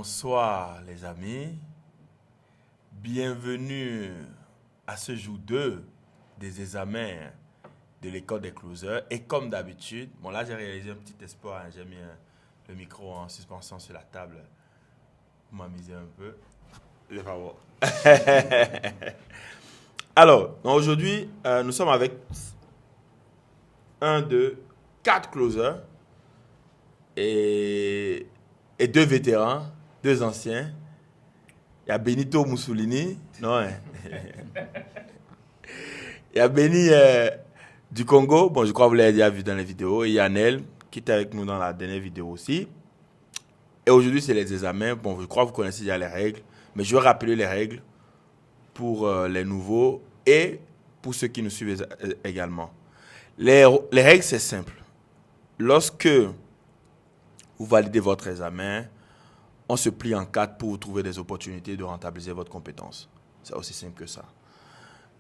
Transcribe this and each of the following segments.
Bonsoir les amis, bienvenue à ce jour 2 des examens de l'école des closers. Et comme d'habitude, bon là j'ai réalisé un petit espoir, hein, j'ai mis le micro en suspension sur la table pour m'amuser un peu. Je vais pas voir. Alors, aujourd'hui, nous sommes avec 4 closers et 2 vétérans, 2 anciens. Il y a Benito Mussolini, non, hein? Il y a Benny du Congo, bon, je crois que vous l'avez déjà vu dans les vidéos, et Yanel, qui était avec nous dans la dernière vidéo aussi. Et aujourd'hui, c'est les examens. Bon, je crois que vous connaissez déjà les règles, mais je vais rappeler les règles pour les nouveaux et pour ceux qui nous suivent également. Les règles, c'est simple. Lorsque vous validez votre examen, on se plie en 4 pour vous trouver des opportunités de rentabiliser votre compétence. C'est aussi simple que ça.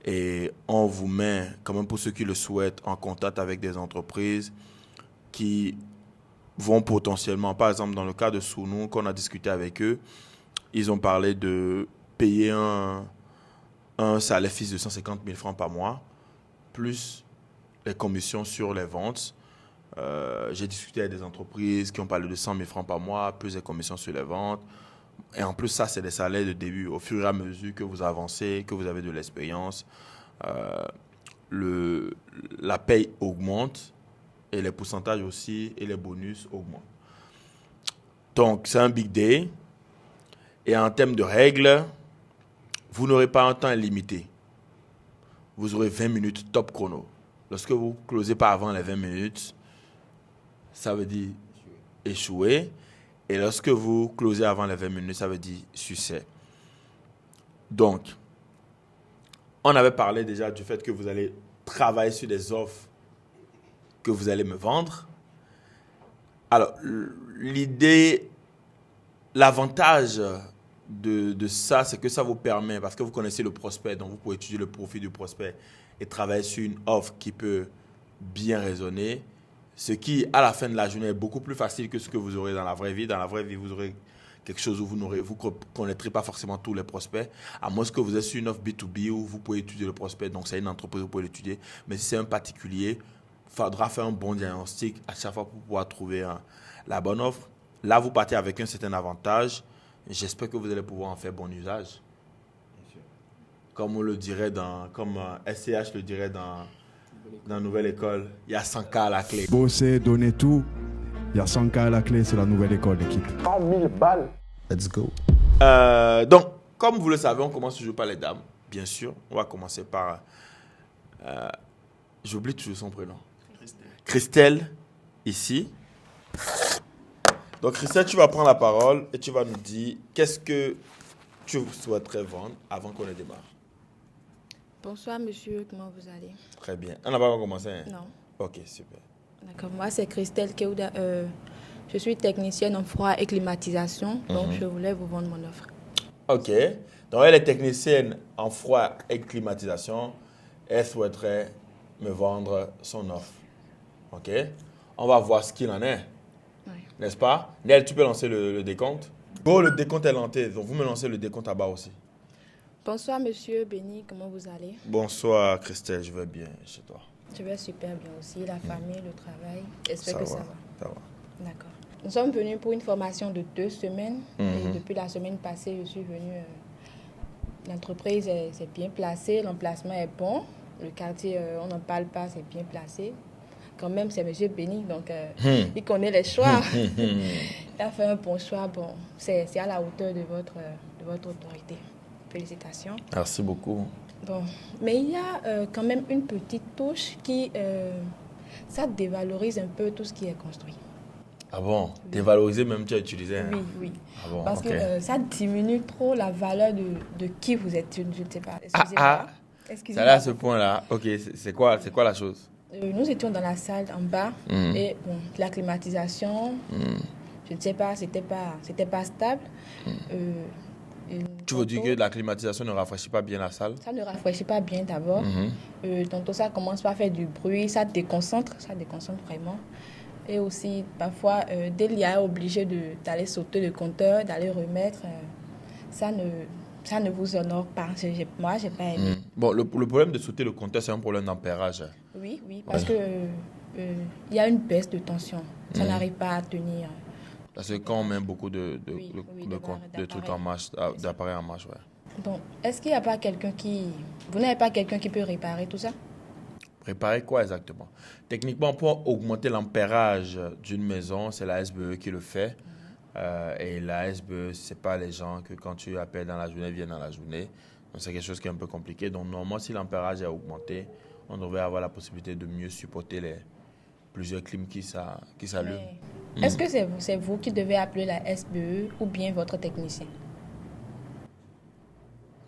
Et on vous met, quand même pour ceux qui le souhaitent, en contact avec des entreprises qui vont potentiellement, par exemple dans le cas de Sounou, qu'on a discuté avec eux, ils ont parlé de payer un salaire fixe de 150 000 francs par mois, plus les commissions sur les ventes. J'ai discuté avec des entreprises qui ont parlé de 100 000 francs par mois, plus les commissions sur les ventes. Et en plus, ça, c'est des salaires de début. Au fur et à mesure que vous avancez, que vous avez de l'expérience, la paye augmente et les pourcentages aussi et les bonus augmentent. Donc, c'est un big day. Et en termes de règles, vous n'aurez pas un temps illimité. Vous aurez 20 minutes top chrono. Lorsque vous ne closez pas avant les 20 minutes, ça veut dire échouer. Et lorsque vous closez avant les 20 minutes, ça veut dire succès. Donc, on avait parlé déjà du fait que vous allez travailler sur des offres que vous allez me vendre. Alors, l'idée, l'avantage de ça, c'est que ça vous permet, parce que vous connaissez le prospect, donc vous pouvez étudier le profil du prospect et travailler sur une offre qui peut bien résonner. Ce qui, à la fin de la journée, est beaucoup plus facile que ce que vous aurez dans la vraie vie. Dans la vraie vie, vous aurez quelque chose où vous ne connaîtrez pas forcément tous les prospects, à moins que vous êtes sur une offre B2B où vous pouvez étudier le prospect. Donc, c'est une entreprise, vous pouvez l'étudier. Mais si c'est un particulier, il faudra faire un bon diagnostic à chaque fois pour pouvoir trouver la bonne offre. Là, vous partez avec un certain avantage. J'espère que vous allez pouvoir en faire bon usage. Comme on le dirait comme SCH le dirait dans la nouvelle école, il y a 100K à la clé. Bosser, donner tout, il y a 100K à la clé, c'est la nouvelle école d'équipe. 100 000 balles. Let's go. Donc, comme vous le savez, on commence toujours par les dames, bien sûr. On va commencer par... j'oublie toujours son prénom. Christelle, ici. Donc, Christelle, tu vas prendre la parole et tu vas nous dire qu'est-ce que tu souhaiterais vendre avant qu'on ne démarre. Bonsoir monsieur, comment vous allez? Très bien. On n'a pas encore commencé, hein? Non. Ok, super. D'accord, moi c'est Christelle Keuda. Je suis technicienne en froid et climatisation, donc je voulais vous vendre mon offre. Ok. Donc elle est technicienne en froid et climatisation. Elle souhaiterait me vendre son offre. Ok. On va voir ce qu'il en est. Oui. N'est-ce pas? Nel, tu peux lancer le décompte? Bon, le décompte est lancé, donc vous me lancez le décompte à bas aussi. Bonsoir monsieur Benny, comment vous allez? Bonsoir Christelle, je vais bien chez toi. Je vais super bien aussi, la famille, le travail, j'espère que ça va. Ça va. D'accord. Nous sommes venus pour une formation de 2 semaines et depuis la semaine passée, je suis venue. L'entreprise est bien placée, l'emplacement est bon, le quartier, on n'en parle pas, c'est bien placé. Quand même, c'est monsieur Benny, donc il connaît les choix. Il a fait un bon choix, bon, c'est à la hauteur de votre autorité. Félicitations. Merci beaucoup. Bon, mais il y a quand même une petite touche qui, ça dévalorise un peu tout ce qui est construit. Ah bon? Dévaloriser même, tu as utilisé? Hein? Oui. Ah bon, parce que ça diminue trop la valeur de qui vous êtes, je ne sais pas. Excusez-moi. Excusez-moi. Ça allait à ce point-là. Ok, c'est quoi la chose? Nous étions dans la salle en bas et bon, la climatisation, je ne sais pas, c'était pas stable. Tu veux dire que la climatisation ne rafraîchit pas bien la salle? Ça ne rafraîchit pas bien d'abord. Tantôt ça commence par faire du bruit, ça déconcentre vraiment. Et aussi, parfois, Delia est obligé d'aller sauter le compteur, d'aller remettre. Ça ne vous honore pas. Moi, je n'ai pas aimé. Bon, le problème de sauter le compteur, c'est un problème d'ampérage. Oui, parce que il y a une baisse de tension. Ça n'arrive pas à tenir. Parce que quand on met beaucoup de trucs en marche, d'appareils en marche, ouais. Donc, est-ce qu'il n'y a pas quelqu'un qui... Vous n'avez pas quelqu'un qui peut réparer tout ça? Réparer quoi exactement? Techniquement, pour augmenter l'ampérage d'une maison, c'est la SBE qui le fait. Et la SBE, ce n'est pas les gens que quand tu appelles dans la journée, viennent dans la journée. Donc, c'est quelque chose qui est un peu compliqué. Donc, normalement, si l'ampérage est augmenté, on devrait avoir la possibilité de mieux supporter plusieurs clims qui s'allument. Est-ce que c'est vous qui devez appeler la SBE ou bien votre technicien?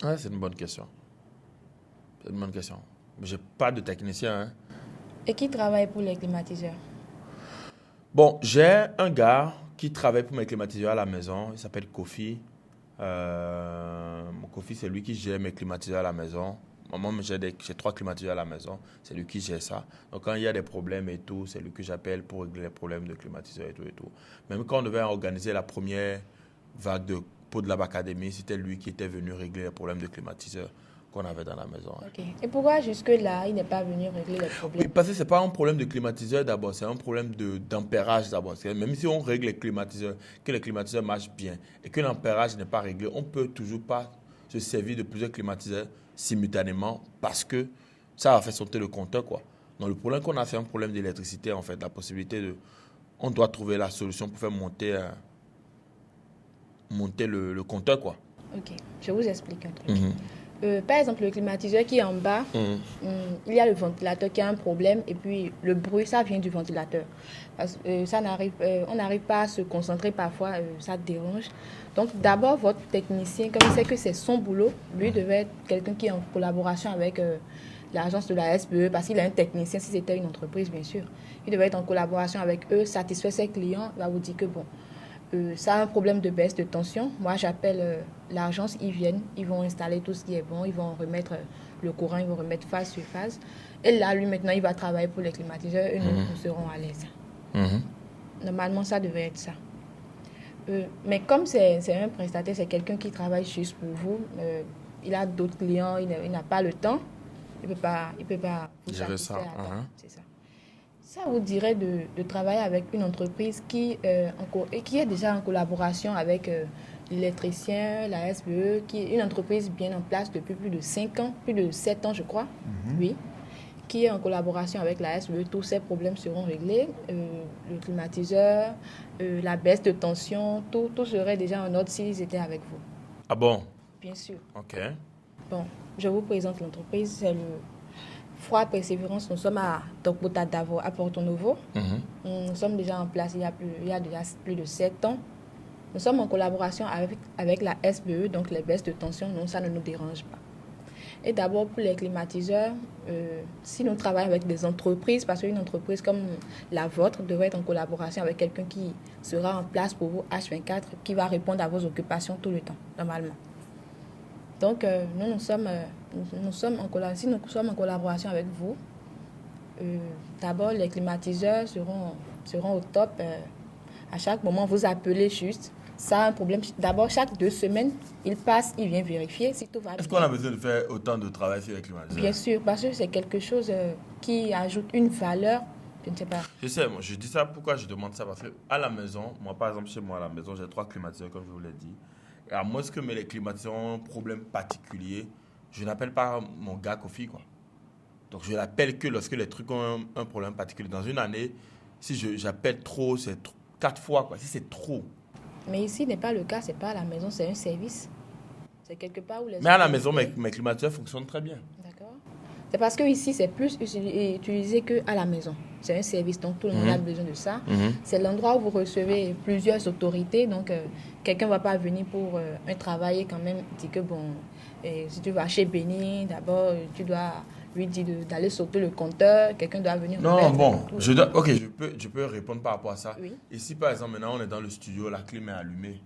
Ouais, c'est une bonne question. C'est une bonne question. Mais je n'ai pas de technicien. Hein. Et qui travaille pour les climatiseurs? Bon, j'ai un gars qui travaille pour mes climatiseurs à la maison. Il s'appelle Kofi. Kofi, c'est lui qui gère mes climatiseurs à la maison. Moi, j'ai 3 climatiseurs à la maison. C'est lui qui gère ça. Donc, quand il y a des problèmes et tout, c'est lui que j'appelle pour régler les problèmes de climatiseurs et tout et tout. Même quand on devait organiser la première vague de Pod Lab Academy, c'était lui qui était venu régler les problèmes de climatiseurs qu'on avait dans la maison. Okay. Et pourquoi jusque-là, il n'est pas venu régler les problèmes? Oui, parce que ce n'est pas un problème de climatiseur d'abord, c'est un problème d'ampérage d'abord. Même si on règle les climatiseurs, que les climatiseurs marchent bien et que l'ampérage n'est pas réglé, on ne peut toujours pas se servir de plusieurs climatiseurs simultanément parce que ça va faire sauter le compteur, quoi. Donc le problème qu'on a, c'est un problème d'électricité, en fait. La possibilité de... On doit trouver la solution pour faire monter le compteur, quoi. Ok, je vous explique un truc. Par exemple, le climatiseur qui est en bas, il y a le ventilateur qui a un problème et puis le bruit, ça vient du ventilateur. Parce, on n'arrive pas à se concentrer parfois, ça dérange. Donc d'abord, votre technicien, comme il sait que c'est son boulot, lui devait être quelqu'un qui est en collaboration avec l'agence de la SBE, parce qu'il a un technicien, si c'était une entreprise, bien sûr. Il devait être en collaboration avec eux, satisfaire ses clients, il va vous dire que bon, ça a un problème de baisse de tension. Moi, j'appelle l'agence, ils viennent, ils vont installer tout ce qui est bon, ils vont remettre le courant, ils vont remettre phase sur phase. Et là, lui, maintenant, il va travailler pour les climatiseurs et nous serons à l'aise. Normalement, ça devrait être ça. Mais comme c'est un prestataire, c'est quelqu'un qui travaille juste pour vous, il a d'autres clients, il n'a pas le temps, il peut pas vous gérer ça. C'est ça. Ça vous dirait de travailler avec une entreprise qui est déjà en collaboration avec l'électricien, la SBE, qui est une entreprise bien en place depuis plus de 5 ans, plus de 7 ans, je crois, oui, qui est en collaboration avec la SBE. Tous ces problèmes seront réglés. Le climatiseur, la baisse de tension, tout serait déjà en ordre s'ils étaient avec vous. Ah bon? Bien sûr. Ok. Bon, je vous présente l'entreprise, c'est le Froid Persévérance. Nous sommes à Tokbota Davo, à Porto Novo. Nous sommes déjà en place il y a déjà plus de 7 ans. Nous sommes en collaboration avec la SBE, donc les baisses de tension, non, ça ne nous dérange pas. Et d'abord, pour les climatiseurs, si nous travaillons avec des entreprises, parce qu'une entreprise comme la vôtre devrait être en collaboration avec quelqu'un qui sera en place pour vous H24, qui va répondre à vos occupations tout le temps, normalement. Donc, nous sommes en collaboration avec vous. D'abord, les climatiseurs seront au top. À chaque moment, vous appelez juste. Ça a un problème. D'abord, chaque 2 semaines, il passe, il vient vérifier si tout va bien. Est-ce qu'on a besoin de faire autant de travail sur les climatiseurs? Bien sûr, parce que c'est quelque chose qui ajoute une valeur. Je ne sais pas. Je sais, moi, je dis ça, pourquoi je demande ça? Parce qu'à la maison, moi, par exemple, chez moi à la maison, j'ai 3 climatiseurs, comme je vous l'ai dit. Et à moins que les climatiseurs ont un problème particulier, je n'appelle pas mon gars Kofi, quoi. Donc, je l'appelle que lorsque les trucs ont un problème particulier. Dans une année, si j'appelle trop, c'est 4 fois, quoi. Si c'est trop. Mais ici, n'est pas le cas, c'est pas à la maison, c'est un service. C'est quelque part où les... Mais à la maison, mes climatiseurs fonctionnent très bien. D'accord. C'est parce que ici, c'est plus utilisé qu'à la maison. C'est un service, donc tout le monde a besoin de ça. C'est l'endroit où vous recevez plusieurs autorités. Donc, quelqu'un ne va pas venir pour un travail et quand même dire que, bon, si tu vas chez Béni, d'abord, tu dois lui dire d'aller sauter le compteur. Quelqu'un doit venir... Non, bon, je peux répondre par rapport à ça. Oui. Ici, par exemple, maintenant, on est dans le studio, la clim est allumée.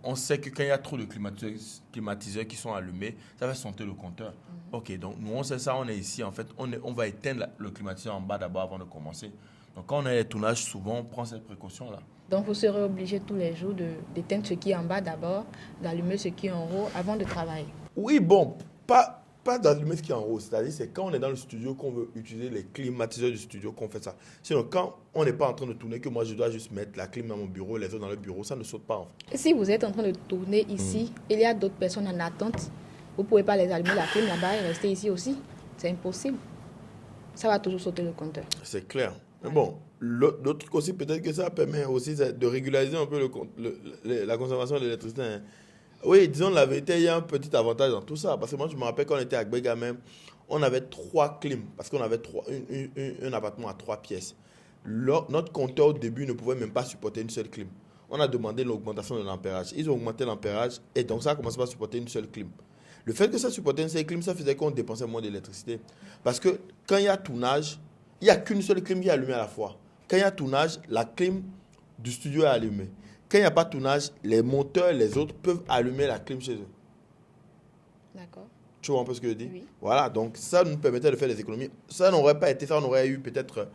On sait que quand il y a trop de climatiseurs qui sont allumés, ça va sauter le compteur. Ok, donc nous on sait ça, on est ici, en fait, on va éteindre le climatiseur en bas d'abord avant de commencer. Donc, quand on a les tournages, souvent, on prend cette précaution-là. Donc, vous serez obligé tous les jours d'éteindre ce qui est en bas d'abord, d'allumer ce qui est en haut avant de travailler. Oui, bon, pas d'allumer ce qui est en haut. C'est-à-dire, c'est quand on est dans le studio qu'on veut utiliser les climatiseurs du studio qu'on fait ça. Sinon, quand on n'est pas en train de tourner, que moi, je dois juste mettre la clim dans mon bureau, les autres dans le bureau, ça ne saute pas. En fait. Et si vous êtes en train de tourner ici, il y a d'autres personnes en attente, vous ne pouvez pas les allumer la clim là-bas et rester ici aussi. C'est impossible. Ça va toujours sauter le compteur. C'est clair. Mais bon, l'autre truc aussi, peut-être que ça permet aussi de régulariser un peu la consommation de l'électricité. Hein. Oui, disons la vérité, il y a un petit avantage dans tout ça. Parce que moi, je me rappelle quand on était à Gbega même, on avait 3 clims. Parce qu'on avait un appartement à 3 pièces. Notre compteur au début ne pouvait même pas supporter une seule clim. On a demandé l'augmentation de l'ampérage. Ils ont augmenté l'ampérage et donc ça a commencé à supporter une seule clim. Le fait que ça supportait une seule clim, ça faisait qu'on dépensait moins d'électricité. Parce que quand il y a tournage, il n'y a qu'une seule clim qui est allumée à la fois. Quand il y a tournage, la clim du studio est allumée. Quand il n'y a pas de tournage, les monteurs et les autres peuvent allumer la clim chez eux. D'accord. Tu vois un peu ce que je dis? Oui. Voilà, donc ça nous permettait de faire des économies. Ça n'aurait pas été ça, on aurait eu peut-être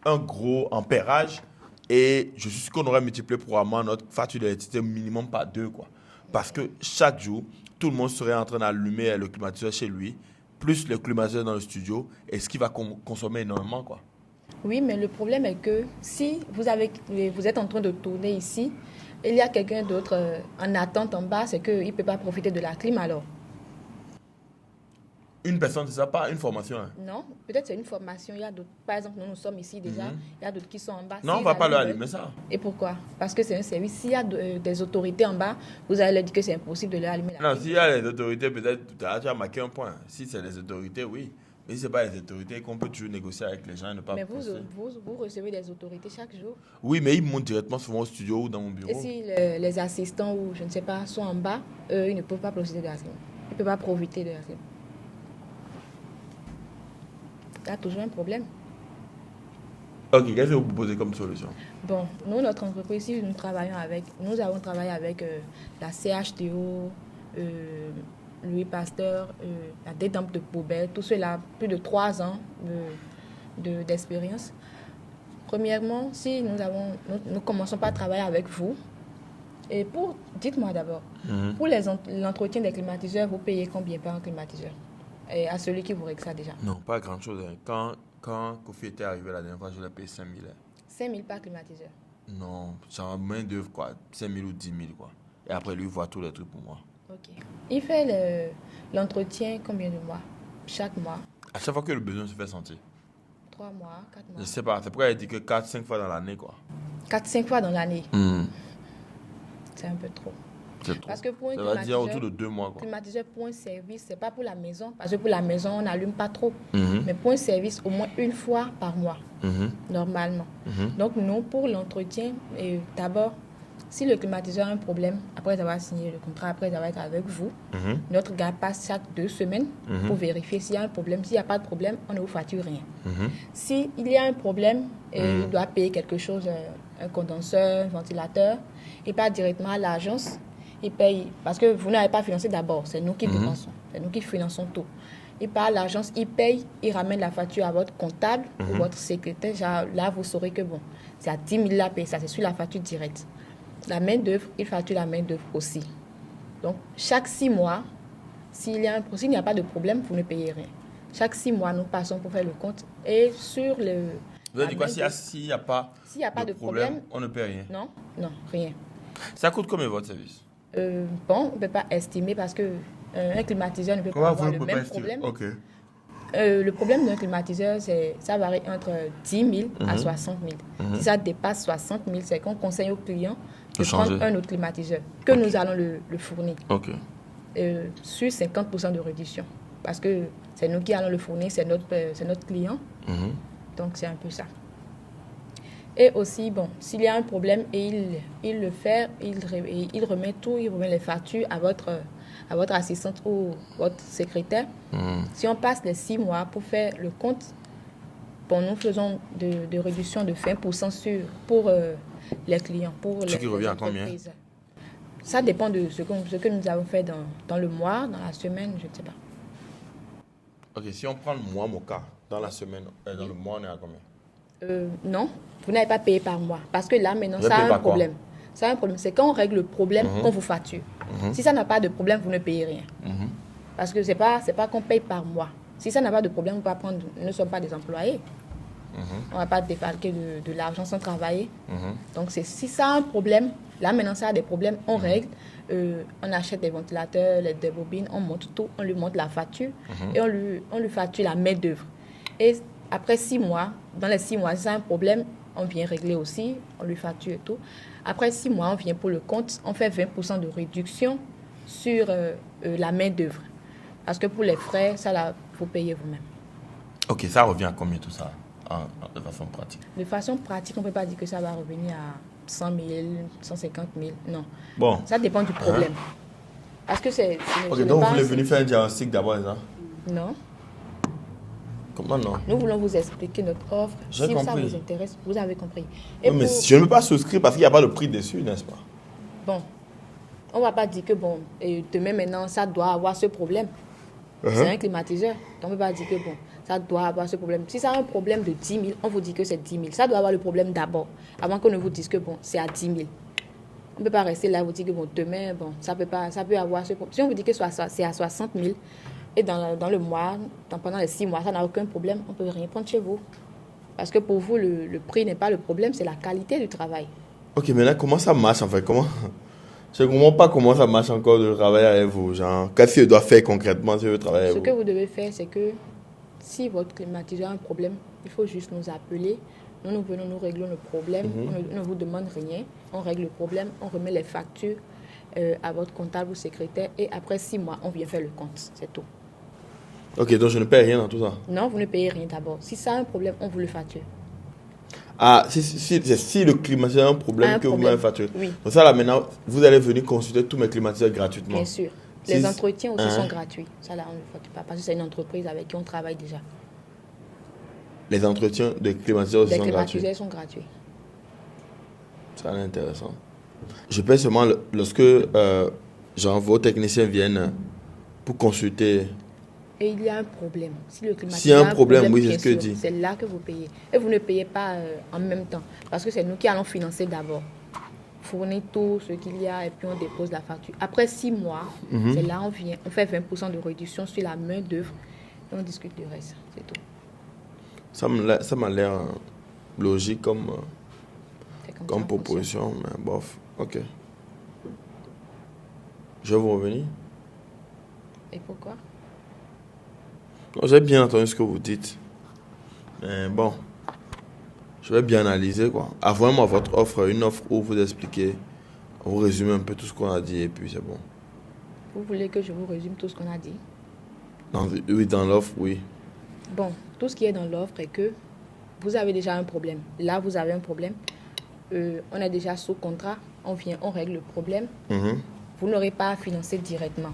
un gros ampérage et je suis sûr qu'on aurait multiplié probablement notre facture d'électricité minimum par 2, quoi. Parce que chaque jour, tout le monde serait en train d'allumer le climatiseur chez lui, plus le climatiseur dans le studio, et ce qui va consommer énormément, quoi. Oui, mais le problème est que si vous êtes en train de tourner ici, il y a quelqu'un d'autre en attente en bas, c'est qu'il ne peut pas profiter de la clim alors. Une personne, c'est ça, pas une formation. Hein. Non, peut-être c'est une formation. Il y a d'autres, par exemple, nous sommes ici déjà, il y a d'autres qui sont en bas. Non, on ne va pas leur allumer ça. Et pourquoi? Parce que c'est un service. S'il y a des autorités en bas, vous allez leur dire que c'est impossible de leur allumer la clim. Non, s'il y a les autorités, peut-être, tu as marqué un point. Si c'est les autorités, oui. Mais si ce n'est pas les autorités, qu'on peut toujours négocier avec les gens et ne pas... Mais vous recevez des autorités chaque jour. Oui, mais ils montent directement souvent au studio ou dans mon bureau. Et si les assistants ou je ne sais pas sont en bas, eux, ils ne peuvent pas procéder de la clim. Ils ne peuvent pas profiter de la clim. Il y a toujours un problème. Ok, qu'est-ce que vous proposez comme solution? Bon, nous, notre entreprise, ici, nous avons travaillé avec la CHTO, Louis Pasteur, la dédempe de poubelle, tout cela, plus de 3 ans d'expérience. Premièrement, si nous commençons par travailler avec vous, et dites-moi d'abord, pour l'entretien des climatiseurs, vous payez combien par un climatiseur? Et à celui qui vous règle ça déjà? Non, pas grand-chose. Hein. Quand Kofi était arrivé la dernière fois, je l'ai payé 5 000. 5 000 par climatiseur? Non, c'est en main d'œuvre, quoi. 5 000 ou 10 000, quoi. Et après, lui, il voit tous les trucs pour moi. Ok. Il fait l'entretien combien de mois? Chaque mois? À chaque fois que le besoin se fait sentir. 3 mois, 4 mois? Je ne sais pas. C'est pourquoi il dit que 4-5 fois dans l'année, quoi. 4-5 fois dans l'année? C'est un peu trop. C'est trop. Parce que pour un ça va dire autour de 2 mois, quoi. Climatiseur pour un service, c'est pas pour la maison. Parce que pour la maison, on n'allume pas trop. Mais pour un service, au moins une fois par mois, normalement. Donc, nous, pour l'entretien, d'abord, si le climatiseur a un problème, après avoir signé le contrat, après avoir été avec vous, notre gars passe chaque 2 semaines pour vérifier s'il y a un problème. S'il n'y a pas de problème, on ne vous facture rien. S'il y a un problème, il doit payer quelque chose, un condenseur, un ventilateur, il part directement à l'agence. Il paye, parce que vous n'avez pas financé d'abord, c'est nous qui dépensons, c'est nous qui finançons tout. Il part à l'agence, il paye, il ramène la facture à votre comptable ou votre secrétaire. Genre, là, vous saurez que bon, c'est à 10 000 là, paye ça, c'est sur la facture directe. La main-d'œuvre, il facture la main-d'œuvre aussi. Donc, chaque 6 mois, s'il n'y a pas de problème, vous ne payez rien. Chaque 6 mois, nous passons pour faire le compte. Et sur le... Vous avez dit quoi? S'il n'y a pas de problème, on ne paye rien? Non, rien. Ça coûte combien votre service? Bon, on ne peut pas estimer parce que un climatiseur ne peut pas avoir le même problème. Okay. Le problème d'un climatiseur, ça varie entre 10 000 à 60 000. Si ça dépasse 60 000, c'est qu'on conseille aux clients de prendre un autre climatiseur que nous allons le fournir. Sur 50% de réduction. Parce que c'est nous qui allons le fournir, c'est notre client. Donc, c'est un peu ça. Et aussi, bon, s'il y a un problème et il le fait, il remet tout, il remet les factures à votre assistante ou votre secrétaire. Si on passe les 6 mois pour faire le compte, bon, nous faisons de réduction de 20% pour les clients. Ce qui revient à combien? Ça dépend de ce que nous avons fait dans le mois, dans la semaine, je ne sais pas. Ok, si on prend le mois, mon cas, dans la semaine, dans le mois, on est à combien? Non, vous n'avez pas payé par mois. Parce que là, maintenant, Vous ça avez payé a un par quoi? problème. Ça a un problème. C'est quand on règle le problème qu'on vous facture. Si ça n'a pas de problème, vous ne payez rien. Parce que c'est pas qu'on paye par mois. Si ça n'a pas de problème, nous ne sommes pas des employés. On ne va pas défalquer de l'argent sans travailler. Donc, si ça a un problème, là maintenant ça a des problèmes, on règle. On achète des ventilateurs, des bobines, on monte tout, on lui monte la facture et on lui facture la main d'œuvre. Et après 6 mois, dans les 6 mois, si ça a un problème, on vient régler aussi, on lui facture et tout. Après 6 mois, on vient pour le compte, on fait 20% de réduction sur la main d'œuvre. Parce que pour les frais, ça, là, il faut payer vous-même. Ok, ça revient à combien tout ça, de façon pratique? De façon pratique, on ne peut pas dire que ça va revenir à 100 000, 150 000, non. Bon. Ça dépend du problème. Parce que c'est... Ok, donc vous voulez venir faire un diagnostic d'abord, c'est ça? Non. Comment non? Nous voulons vous expliquer notre offre. J'ai Si ça compris. vous intéresse, vous avez compris. Oui, mais je ne peux pas souscrire parce qu'il n'y a pas de prix dessus, n'est-ce pas? Bon, on ne va pas dire que bon, demain maintenant, ça doit avoir ce problème. C'est un climatiseur. Donc on ne peut pas dire que bon, ça doit avoir ce problème. Si ça a un problème de 10 000, on vous dit que c'est 10 000. Ça doit avoir le problème d'abord, avant qu'on ne vous dise que bon, c'est à 10 000. On ne peut pas rester là et vous dire que bon, demain, bon, ça peut avoir ce problème. Si on vous dit que c'est à 60 000, et dans le mois, pendant les 6 mois, ça n'a aucun problème, on ne peut rien prendre chez vous. Parce que pour vous, le prix n'est pas le problème, c'est la qualité du travail. Ok, mais là, comment ça marche en fait? Je ne comprends pas comment ça marche encore de travailler avec vous. Genre, qu'est-ce que je dois faire concrètement si je veux travailler avec Ce vous? que vous devez faire, c'est que si votre climatiseur a un problème, il faut juste nous appeler. Nous venons, nous réglons le problème. On ne vous demande rien. On règle le problème, on remet les factures à votre comptable ou secrétaire. Et après 6 mois, on vient faire le compte. C'est tout. Ok, donc je ne paie rien dans tout ça? Non, vous ne payez rien d'abord. Si ça a un problème, on vous le facture. Ah, si le climatiseur a un problème que vous m'avez facturé. Oui. Donc ça là maintenant, vous allez venir consulter tous mes climatiseurs gratuitement. Bien sûr. Les entretiens aussi sont gratuits. Ça là, on ne le facture pas parce que c'est une entreprise avec qui on travaille déjà. Les entretiens de climatiseurs aussi Les sont gratuits. climatiseurs sont gratuits. Ça a l'air intéressant. Je paie seulement lorsque genre, vos techniciens viennent pour consulter. Et il y a un problème. Si le climatiseur S'il y a un problème, oui, c'est ce que je bien sûr, dis. c'est là que vous payez. Et vous ne payez pas en même temps. Parce que c'est nous qui allons financer d'abord. Fournir tout ce qu'il y a et puis on dépose la facture. Après 6 mois, c'est là on fait 20% de réduction sur la main d'œuvre et on discute du reste. C'est tout. Ça m'a l'air logique comme C'est comme ça, comme on proposition, mais bof. Ok. Je vais vous revenir. fonctionne. Et pourquoi? Non, j'ai bien entendu ce que vous dites. Mais bon, je vais bien analyser quoi. Envoyez-moi votre offre, une offre où vous expliquez, vous résumez un peu tout ce qu'on a dit et puis c'est bon. Vous voulez que je vous résume tout ce qu'on a dit? Oui, dans l'offre, oui. Bon, tout ce qui est dans l'offre est que vous avez déjà un problème. Là, vous avez un problème. On est déjà sous contrat. On vient, on règle le problème. Vous n'aurez pas à financer directement.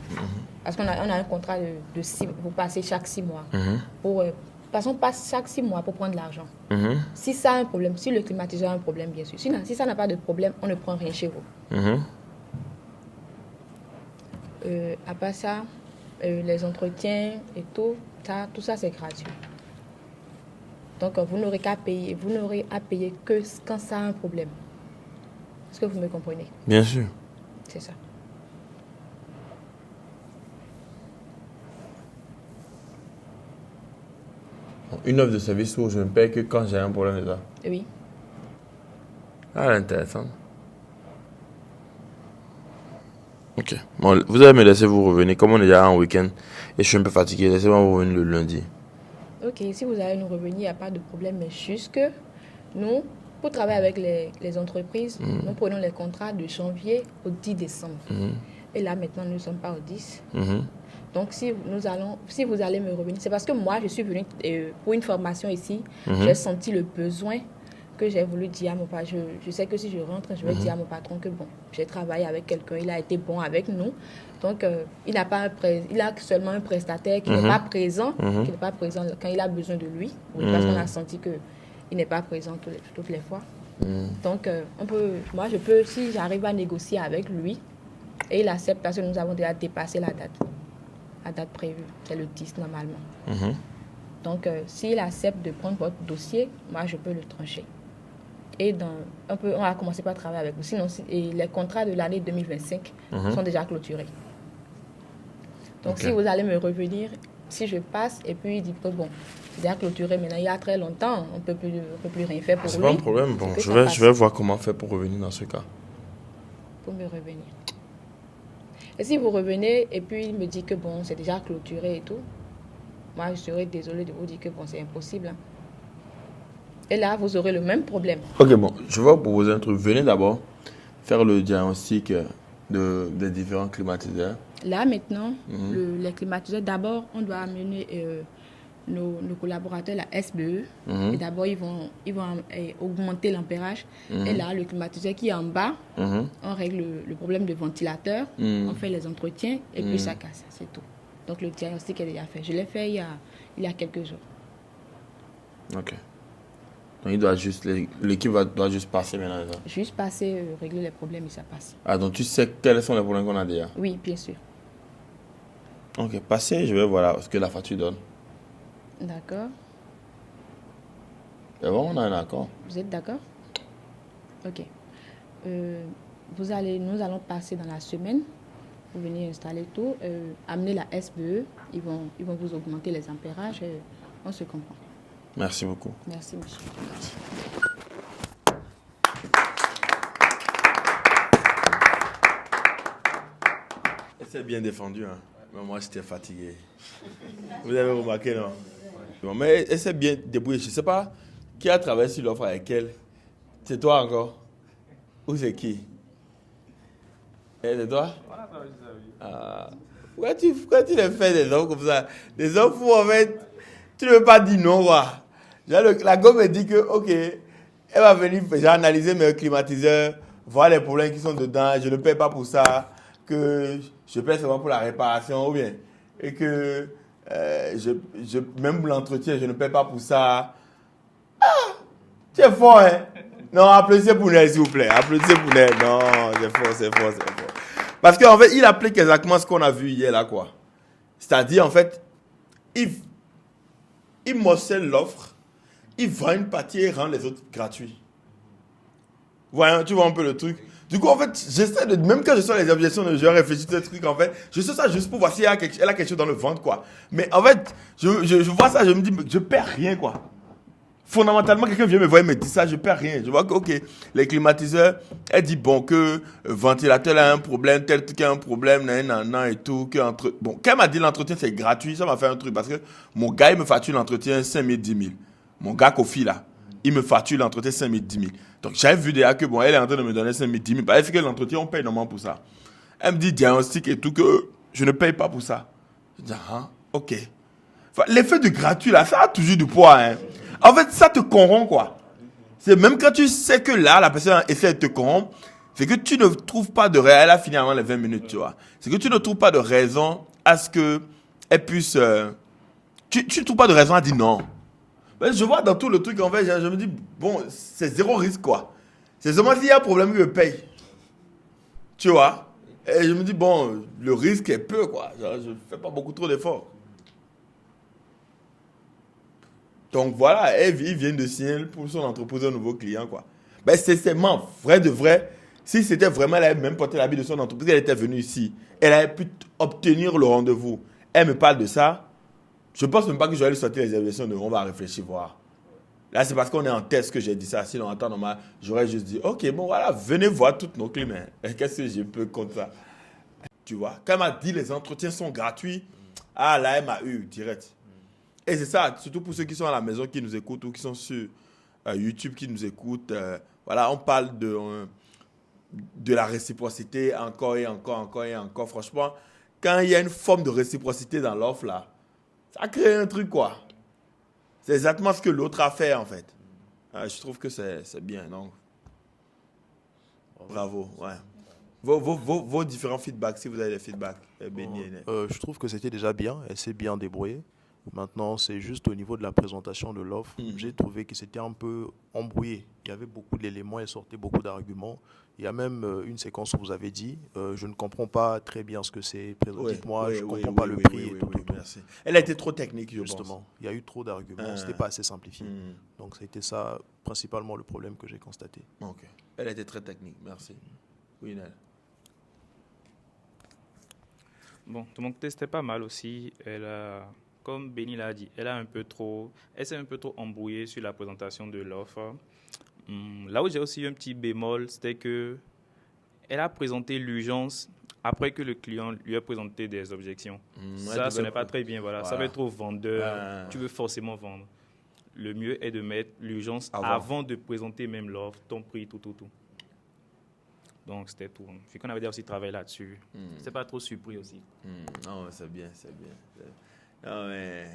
Parce qu'on a un contrat de 6 mois. Vous passez chaque 6 mois. Passons pas chaque 6 mois pour prendre l'argent. Si ça a un problème, si le climatiseur a un problème, bien sûr. Si ça n'a pas de problème, on ne prend rien chez vous. À part ça, les entretiens et tout ça c'est gratuit. Donc vous n'aurez qu'à payer. Vous n'aurez à payer que quand ça a un problème. Est-ce que vous me comprenez? Bien sûr. C'est ça. Une offre de service où je ne paie que quand j'ai un problème de ça. Oui. Ah, intéressant. Ok. Bon, vous allez me laisser vous revenir. Comme on est déjà en week-end et je suis un peu fatigué, laissez-moi vous revenir le lundi. Ok, si vous allez nous revenir, il n'y a pas de problème. Mais juste que nous, pour travailler avec les entreprises, nous prenons les contrats de janvier au 10 décembre. Et là, maintenant, nous ne sommes pas au 10. Donc, si vous allez me revenir, c'est parce que moi, je suis venue pour une formation ici. J'ai senti le besoin que j'ai voulu dire à mon patron. Je sais que si je rentre, je vais dire à mon patron que bon, j'ai travaillé avec quelqu'un, il a été bon avec nous. Donc, il a seulement un prestataire qui n'est pas présent, quand il a besoin de lui. Parce qu'on a senti qu'il n'est pas présent toutes les fois. Donc, moi, je peux, si j'arrive à négocier avec lui, et il accepte parce que nous avons déjà dépassé la date prévue. C'est le 10 normalement. Donc, s'il accepte de prendre votre dossier, moi, je peux le trancher. Et on va commencer par travailler avec vous. Sinon, et les contrats de l'année 2025 sont déjà clôturés. Donc, si vous allez me revenir, si je passe, et puis il dit que bon, c'est déjà clôturé maintenant, il y a très longtemps, on ne peut plus rien faire pour lui. C'est pas un problème. Bon, je vais voir comment faire pour revenir dans ce cas. Pour me revenir. Et si vous revenez, et puis il me dit que bon, c'est déjà clôturé et tout, moi, je serais désolée de vous dire que bon, c'est impossible. Hein. Et là, vous aurez le même problème. Ok, bon, je vais vous proposer un truc. Venez d'abord faire le diagnostic des différents climatiseurs. Là, maintenant, les climatiseurs, d'abord, on doit amener nos collaborateurs, la SBE. Et d'abord, ils vont augmenter l'ampérage. Et là, le climatiseur qui est en bas, on règle le problème de ventilateur, on fait les entretiens et puis ça casse, c'est tout. Donc, le diagnostic est déjà fait. Je l'ai fait il y a quelques jours. Ok. Donc, l'équipe doit juste passer maintenant. Ça. Juste passer, régler les problèmes et ça passe. Ah, donc tu sais quels sont les problèmes qu'on a déjà? Oui, bien sûr. Ok, passez, je vais voir ce que la facture donne. D'accord. Et bon, on a un accord. Vous êtes d'accord? Ok. Nous allons passer dans la semaine. Vous venez installer tout. Amener la SBE. Ils vont vous augmenter les ampérages. On se comprend. Merci beaucoup. Merci, monsieur. Merci. C'est bien défendu, hein. Mais moi, j'étais fatigué. Vous avez remarqué, non? Bon, mais elle s'est bien débrouillée. Je ne sais pas qui a travaillé sur l'offre avec elle. C'est toi encore? Ou c'est qui? C'est toi? Ah. Pourquoi tu les fais des offres comme ça? Des offres où, en fait, tu ne veux pas dire non, quoi. La gomme me dit que, ok, elle va venir, j'ai analysé mes climatiseurs, voir les problèmes qui sont dedans, je ne paie pas pour ça, que je paie seulement pour la réparation, ou bien, et que même l'entretien, je ne paie pas pour ça. Ah, tu es fort, hein? Non, applaudissez pour Nel, s'il vous plaît. Applaudissez pour Nel. Non, c'est fort. Parce qu'en fait, il applique exactement ce qu'on a vu hier, là, quoi. C'est-à-dire, en fait, il morcelle l'offre, il vend une partie et rend les autres gratuits. Voilà, tu vois un peu le truc. Du coup, en fait, j'essaie de, même quand je sors les objections, je réfléchis à ce truc, en fait, je sais ça juste pour voir si elle a quelque chose dans le ventre, quoi. Mais en fait, je vois ça, je me dis, je perds rien, quoi. Fondamentalement, quelqu'un vient me voir et me dit ça, je perds rien. Je vois que, ok, les climatiseurs, elle dit, bon, que le ventilateur a un problème, tel truc a un problème, nan, et tout. Bon, quand elle m'a dit l'entretien, c'est gratuit, ça m'a fait un truc, parce que mon gars, il me facture l'entretien 5 000, 10 000. Mon gars, Kofi, là, il me facture l'entretien 5 000, 10 000. Donc, j'avais vu déjà que, bon, elle est en train de me donner 5 000, 10 000. Bah, elle fait que l'entretien, on paye normalement pour ça. Elle me dit diagnostic et tout, que je ne paye pas pour ça. Je dis, ah, ok. Enfin, l'effet de gratuit, là, ça a toujours du poids, hein. En fait, ça te corrompt, quoi. C'est même quand tu sais que là, la personne essaie de te corrompre, c'est que tu ne trouves pas de raison. Elle a fini avant les 20 minutes, tu vois. C'est que tu ne trouves pas de raison à ce qu'elle puisse. Tu ne trouves pas de raison à dire non. Mais je vois dans tout le truc, en fait, je me dis, bon, c'est zéro risque, quoi. C'est seulement s'il y a un problème que je paye. Tu vois. Et je me dis, bon, le risque est peu, quoi. Je ne fais pas beaucoup trop d'efforts. Donc voilà, ils viennent de signer pour son entreprise un nouveau client, quoi. Ben c'est vrai de vrai. Si c'était vraiment, elle avait même porté l'habit de son entreprise, elle était venue ici. Elle avait pu obtenir le rendez-vous. Elle me parle de ça. Je pense même pas que je vais lui sortir les évaluations de on va réfléchir, voir. Là, c'est parce qu'on est en test que j'ai dit ça. Sinon, en temps normal, j'aurais juste dit, ok, bon voilà, venez voir toutes nos clients. Qu'est-ce que je peux contre ça? Tu vois, quand elle m'a dit les entretiens sont gratuits, ah là, elle m'a eu direct. Et c'est ça, surtout pour ceux qui sont à la maison, qui nous écoutent ou qui sont sur YouTube, qui nous écoutent. Voilà, on parle de la réciprocité encore et encore. Franchement, quand il y a une forme de réciprocité dans l'offre, là, ça crée un truc, quoi. C'est exactement ce que l'autre a fait, en fait. Je trouve que c'est bien, non? Bravo, ouais. Vos différents feedbacks, si vous avez des feedbacks, Benny. Je trouve que c'était déjà bien, elle s'est bien débrouillée. Maintenant, c'est juste au niveau de la présentation de l'offre. J'ai trouvé que c'était un peu embrouillé. Il y avait beaucoup d'éléments, elle sortait beaucoup d'arguments. Il y a même une séquence où vous avez dit je ne comprends pas très bien ce que c'est. Dites-moi, je ne comprends pas le prix. Merci. Elle a été trop technique, justement. Il y a eu trop d'arguments. Ce n'était pas assez simplifié. Donc, ça a été ça, principalement, le problème que j'ai constaté. Ok. Elle a été très technique. Merci. Oui, Nel. Bon, de mon côté, c'était pas mal aussi. Elle a, comme Benny l'a dit, elle s'est un peu trop embrouillée sur la présentation de l'offre. Là où j'ai aussi eu un petit bémol, c'était que elle a présenté l'urgence après que le client lui a présenté des objections. Ça, ce n'est pas très bien. Voilà. Ça va être trop vendeur. Tu veux forcément vendre. Le mieux est de mettre l'urgence avant de présenter même l'offre, ton prix, tout. Donc, c'était tout. Vu qu'on avait déjà aussi travaillé là-dessus. C'est pas trop surpris aussi. Non, c'est bien. Non, mais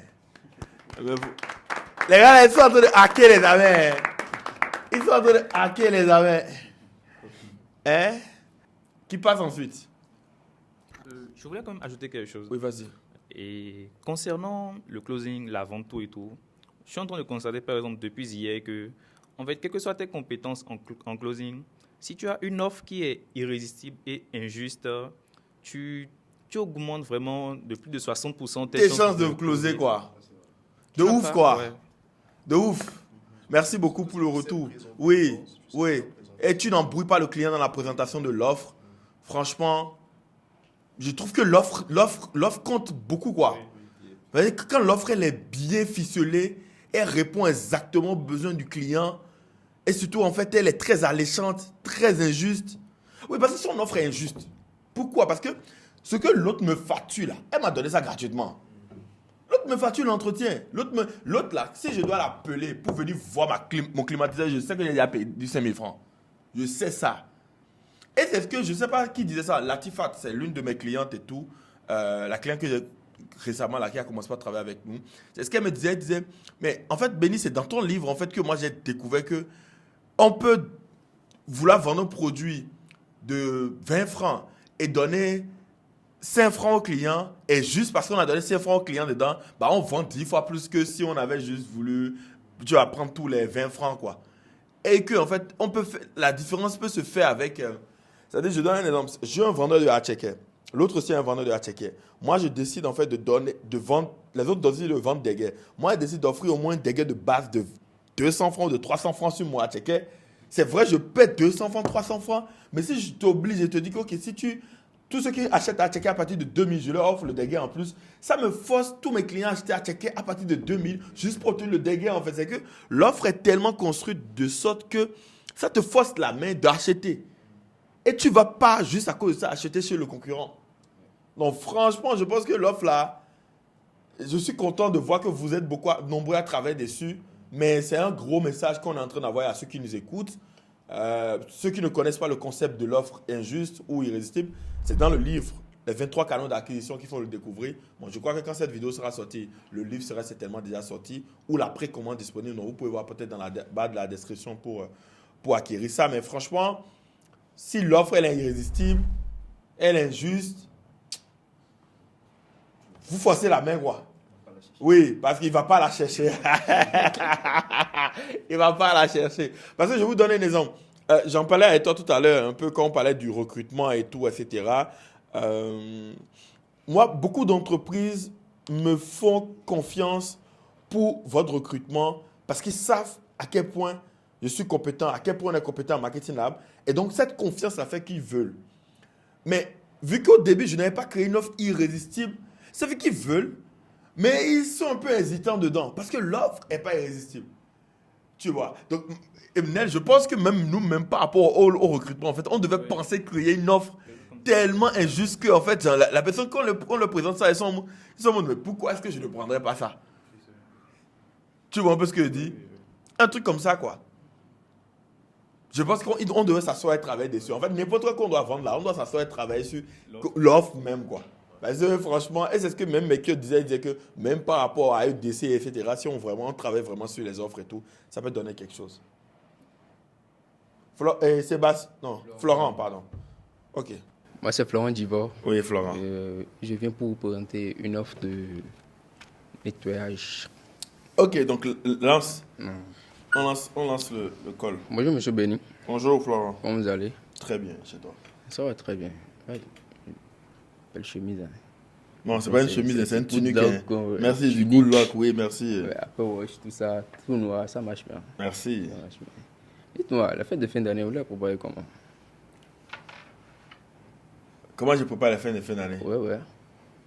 les gars, là, ils sont en train de hacker les amis. Ils sont en train de hacker les amis. Hein? Qui passe ensuite? Je voulais quand même ajouter quelque chose. Oui, vas-y. Et concernant le closing, la vente, tout et tout, je suis en train de constater, par exemple, depuis hier que, en fait, quelles que soient tes compétences en closing, si tu as une offre qui est irrésistible et injuste, tu augmentes vraiment de plus de 60% tes chances de closer, quoi. De ouf, quoi. Ouais. De ouf. Merci beaucoup pour le retour. Oui. Et tu n'embrouilles pas le client dans la présentation de l'offre. Franchement, je trouve que l'offre compte beaucoup, quoi. Quand l'offre, elle est bien ficelée, elle répond exactement aux besoins du client. Et surtout, en fait, elle est très alléchante, très injuste. Oui, parce que son offre est injuste. Pourquoi? Parce que ce que l'autre me facture, là, elle m'a donné ça gratuitement. L'autre me facture l'entretien. L'autre, là, si je dois l'appeler pour venir voir mon climatiseur, je sais que j'ai déjà payé du 5 000 francs. Je sais ça. Et c'est ce que, je ne sais pas qui disait ça, Latifat, c'est l'une de mes clientes et tout. La cliente que j'ai récemment, là, qui a commencé à travailler avec nous. C'est ce qu'elle me disait, elle disait, mais en fait, Benny, c'est dans ton livre, en fait, que moi, j'ai découvert que on peut vouloir vendre un produit de 20 francs et donner 5 francs au client, et juste parce qu'on a donné 5 francs au client dedans, bah on vend 10 fois plus que si on avait juste voulu, tu vas prendre tous les 20 francs, quoi. Et que, en fait, la différence peut se faire avec... c'est-à-dire, je donne un exemple. J'ai un vendeur de Hatchecker. L'autre aussi est un vendeur de Hatchecker. Moi, je décide, en fait, de vendre... Les autres décident de vendre des guets. Moi, je décide d'offrir au moins des guets de base de 200 francs, de 300 francs sur mon Hatchecker. C'est vrai, je paie 200 francs, 300 francs. Mais si je t'oblige, je te dis que, OK, si tous ceux qui achètent à checker à partir de 2000, je leur offre le dégât en plus. Ça me force tous mes clients à acheter à checker à partir de 2000 juste pour obtenir le dégât. En fait, c'est que l'offre est tellement construite de sorte que ça te force la main d'acheter. Et tu ne vas pas juste à cause de ça acheter chez le concurrent. Donc franchement, je pense que l'offre là, je suis content de voir que vous êtes nombreux à travailler dessus. Mais c'est un gros message qu'on est en train d'envoyer à ceux qui nous écoutent. Ceux qui ne connaissent pas le concept de l'offre injuste ou irrésistible, c'est dans le livre, les 23 canaux d'acquisition qu'il faut le découvrir. Bon, je crois que quand cette vidéo sera sortie, le livre sera certainement déjà sorti ou la précommande disponible. Donc, vous pouvez voir peut-être dans la barre de la description pour acquérir ça. Mais franchement, si l'offre elle est irrésistible, elle est injuste, vous forcez la main, quoi. Oui, parce qu'il ne va pas la chercher. Il ne va pas la chercher. Parce que je vais vous donner un exemple. J'en parlais avec toi tout à l'heure, un peu quand on parlait du recrutement et tout, etc. Moi, beaucoup d'entreprises me font confiance pour votre recrutement parce qu'ils savent à quel point je suis compétent, à quel point on est compétent en Marketing Lab. Et donc, cette confiance, ça fait qu'ils veulent. Mais vu qu'au début, je n'avais pas créé une offre irrésistible, ça fait qu'ils veulent. Mais ils sont un peu hésitants dedans parce que l'offre n'est pas irrésistible. Tu vois. Donc, Nel, je pense que même nous, même par rapport au recrutement, en fait, on devait penser créer une offre tellement injuste que, en fait, genre, la personne, quand on le présente ça, ils sont en mode, mais pourquoi est-ce que je ne prendrais pas ça? Tu vois un peu ce que je dis? Un truc comme ça, quoi. Je pense qu'on devait s'asseoir et travailler dessus. En fait, n'importe quoi qu'on doit vendre là, on doit s'asseoir et travailler sur l'offre même, quoi. Parce que franchement, et c'est ce que même Mekio disait, il disait que même par rapport à EDC, etc., si on travaille vraiment sur les offres et tout, ça peut donner quelque chose. Sébastien, non, Florent, pardon. Ok. Moi, c'est Florent Divor. Oui, Florent. Je viens pour vous présenter une offre nettoyage. Ok, donc lance. On lance le col. Bonjour, monsieur Benny. Bonjour, Florent. Comment vous allez? Très bien, chez toi. Ça va très bien. Ouais. Belle chemise. Hein. Non, c'est pas une chemise, c'est une tunique. good Hein. luck, ouais. Merci, du Tunique. good luck, oui, merci. Ouais, après, wash, tout ça, tout noir, ça marche bien. Merci. Ça marche bien. Dites-moi, la fête de fin d'année, vous l'avez préparée comment? Comment je prépare la fin d'année? Ouais.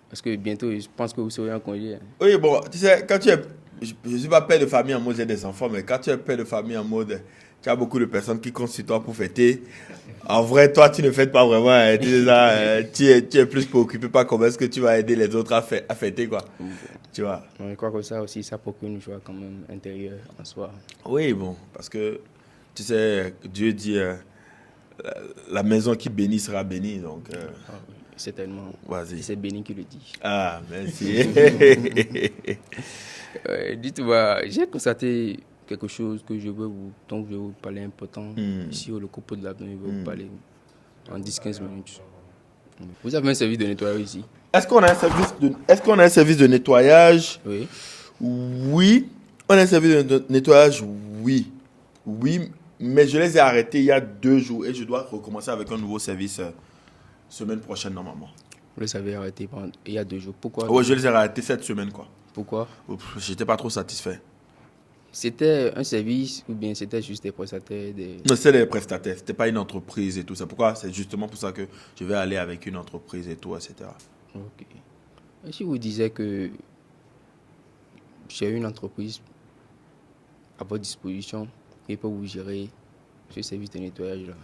Parce que bientôt, je pense que vous serez en congé. Hein. Oui, bon, tu sais, quand tu es... Je ne suis pas père de famille en mode j'ai des enfants, mais quand tu es père de famille en mode... Tu as beaucoup de personnes qui comptent sur toi pour fêter. En vrai, toi, tu ne fêtes pas vraiment. Hein. Tu es plus préoccupé par comment est-ce que tu vas aider les autres à fêter, quoi. Bon. Tu vois? Je crois que ça aussi, ça procure une joie quand même intérieure en soi. Oui, bon, parce que, tu sais, Dieu dit, la maison qui bénit sera bénie, donc... Ah, oui, certainement. Vas-y. C'est Béni qui le dit. Ah, merci. Dites-moi, j'ai constaté quelque chose que dont je vais vous parler important. Ici, au Copo de l'Avenir, je vais vous parler en 10-15 minutes. Vous avez un service de nettoyage ici? Est-ce qu'on a un service de nettoyage? Oui. Oui. On a un service de nettoyage? Oui. Oui, mais je les ai arrêtés il y a 2 jours et je dois recommencer avec un nouveau service semaine prochaine normalement. Vous les avez arrêtés il y a 2 jours. Pourquoi? Oui, je les ai arrêtés cette semaine, quoi. Pourquoi? J'étais pas trop satisfait. C'était un service ou bien c'était juste des prestataires Non, c'était des prestataires, c'était pas une entreprise et tout. C'est pourquoi, c'est justement pour ça que je vais aller avec une entreprise et tout, etc. Ok. Et si vous disiez que j'ai une entreprise à votre disposition et peut vous gérer ce service de nettoyage-là?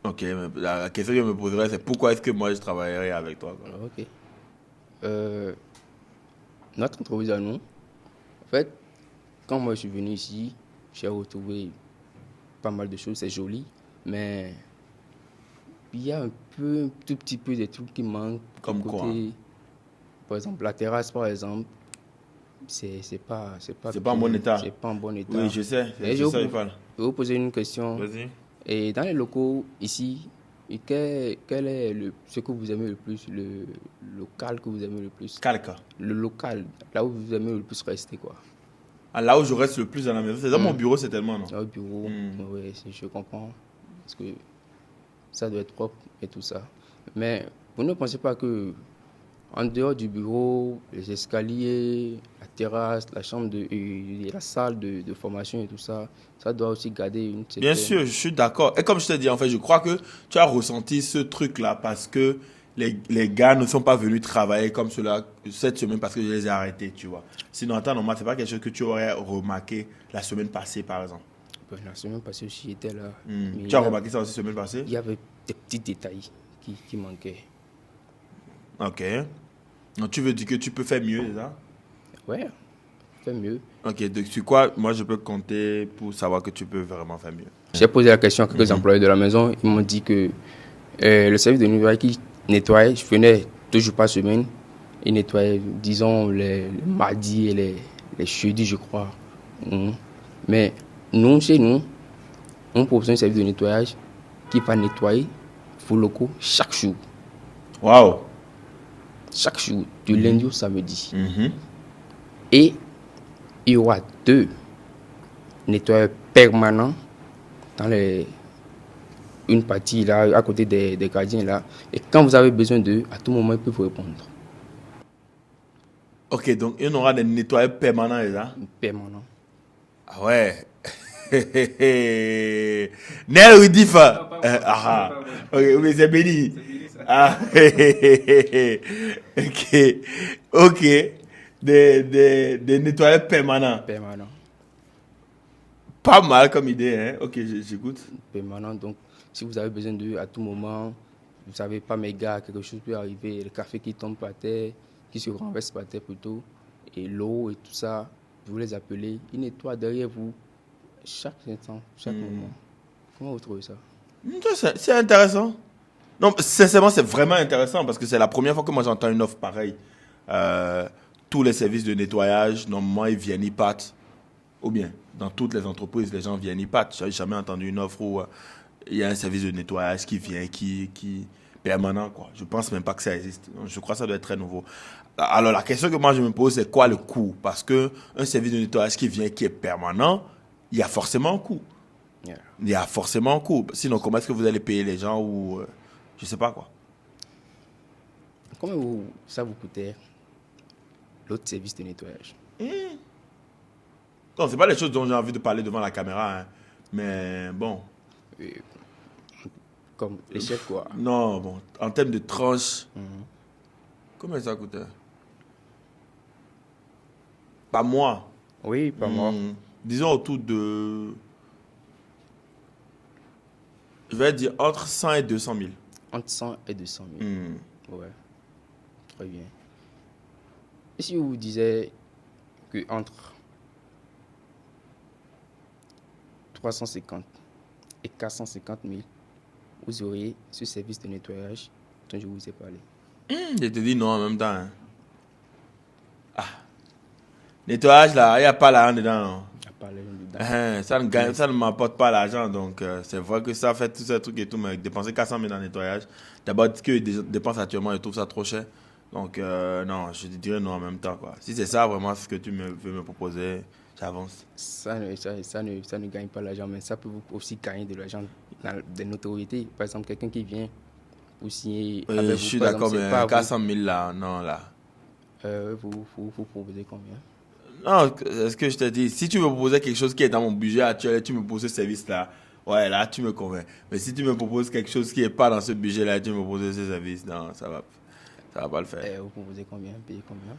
Ok, mais la question que je me poserais, c'est pourquoi est-ce que moi je travaillerais avec toi, quoi. Ok. Notre entreprise à nous, en fait, quand moi je suis venu ici, j'ai retrouvé pas mal de choses, c'est joli, mais il y a un tout petit peu des trucs qui manquent. Comme quoi? Par exemple, la terrasse, par exemple, c'est pas en bon état. C'est pas en bon état. Oui, je sais, Et c'est ça qu'il parle. Je vais vous poser une question. Vas-y. Et dans les locaux ici, quel est ce que vous aimez le plus, le local que vous aimez le plus? Calca. Le local, là où vous aimez le plus rester, quoi. Ah, là où je reste le plus dans la maison, c'est dans mon bureau, c'est tellement, non? Au bureau, oui, je comprends. Parce que ça doit être propre et tout ça. Mais vous ne pensez pas que en dehors du bureau, les escaliers, la terrasse, la chambre et la salle de formation et tout ça, ça doit aussi garder une certaine... Bien sûr, je suis d'accord. Et comme je te dis, en fait, je crois que tu as ressenti ce truc-là parce que les gars ne sont pas venus travailler comme cela cette semaine parce que je les ai arrêtés, tu vois. Sinon, en temps normal, ce n'est pas quelque chose que tu aurais remarqué la semaine passée, par exemple. La semaine passée aussi, j'étais là. Tu as remarqué ça aussi la semaine passée? Il y avait des petits détails qui manquaient. Ok. Donc, tu veux dire que tu peux faire mieux, c'est ça? Ouais, faire mieux. Ok, donc sur quoi, moi, je peux compter pour savoir que tu peux vraiment faire mieux? J'ai posé la question à quelques employés de la maison. Ils m'ont dit que le service de nettoyage qui nettoyait, je venais 2 jours par semaine. Ils nettoyaient, disons, les mardis et les jeudis, je crois. Mais nous, chez nous, on propose un service de nettoyage qui va nettoyer vos locaux chaque jour. Waouh! Chaque jour, du lundi au samedi. Et il y aura 2 nettoyeurs permanents dans une partie là, à côté des gardiens là. Et quand vous avez besoin d'eux, à tout moment, ils peuvent vous répondre. Ok, donc il y aura des nettoyeurs permanents, là? Permanents. Ah ouais. Nel Widifa. Ok, mais c'est béni. Ah, ok. Des nettoyeurs permanents. Permanents. Pas mal comme idée, hein. Ok, j'écoute. Permanents, donc si vous avez besoin d'eux à tout moment, vous savez pas, mes gars, quelque chose peut arriver, le café qui tombe par terre, qui se renverse par terre plutôt, et l'eau et tout ça, vous les appelez, ils nettoient derrière vous chaque instant, chaque moment. Comment vous trouvez ça? C'est intéressant. Non, sincèrement, c'est vraiment intéressant parce que c'est la première fois que moi j'entends une offre pareille. Tous les services de nettoyage, normalement, ils viennent, ils partent. Ou bien, dans toutes les entreprises, les gens viennent, ils partent. Je n'ai jamais entendu une offre où il y a un service de nettoyage qui vient, qui... permanent, quoi. Je pense même pas que ça existe. Donc, je crois que ça doit être très nouveau. Alors, la question que moi je me pose, c'est quoi le coût? Parce qu'un service de nettoyage qui vient, qui est permanent, il y a forcément un coût. Yeah. Il y a forcément un coût. Sinon, comment est-ce que vous allez payer les gens ou je sais pas quoi. Combien ça vous coûtait l'autre service de nettoyage? Non, c'est pas les choses dont j'ai envie de parler devant la caméra, hein. Mais bon. Comme l'échelle, quoi. Non, bon, en termes de tranche, combien ça coûtait? Pas moi. Oui, pas moi. Disons autour de... Je vais dire entre 100 et 200 000. Entre 100 et 200 000. Ouais. Très bien. Et si je vous disais que entre 350 et 450 000, vous auriez ce service de nettoyage dont je vous ai parlé. Je te dis non en même temps. Hein. Ah. Nettoyage là, il n'y a pas l'argent dedans. Non. Il n'y a pas l'argent dedans. Ça ne m'apporte pas l'argent. Donc c'est vrai que ça fait tous ces trucs et tout, mais dépenser 400 000 dans le nettoyage. D'abord, ce que je dépense actuellement, je trouve ça trop cher. Donc non, je te dirais non en même temps, quoi. Si c'est ça vraiment ce que tu veux me proposer, j'avance. Ça ne gagne pas l'argent, mais ça peut aussi gagner de l'argent dans des notoriétés. Par exemple, quelqu'un qui vient ou signer Oui, avec je vous, suis par d'accord, exemple, mais 400 000 là, non là. Vous proposez combien? Non, c'est ce que je te dis. Si tu me proposais quelque chose qui est dans mon budget actuel et tu me proposes ce service-là, ouais, là, tu me convaincs. Mais si tu me proposes quelque chose qui n'est pas dans ce budget-là et tu me proposes ce service, non, ça va pas le faire. Vous proposez combien? Payez combien?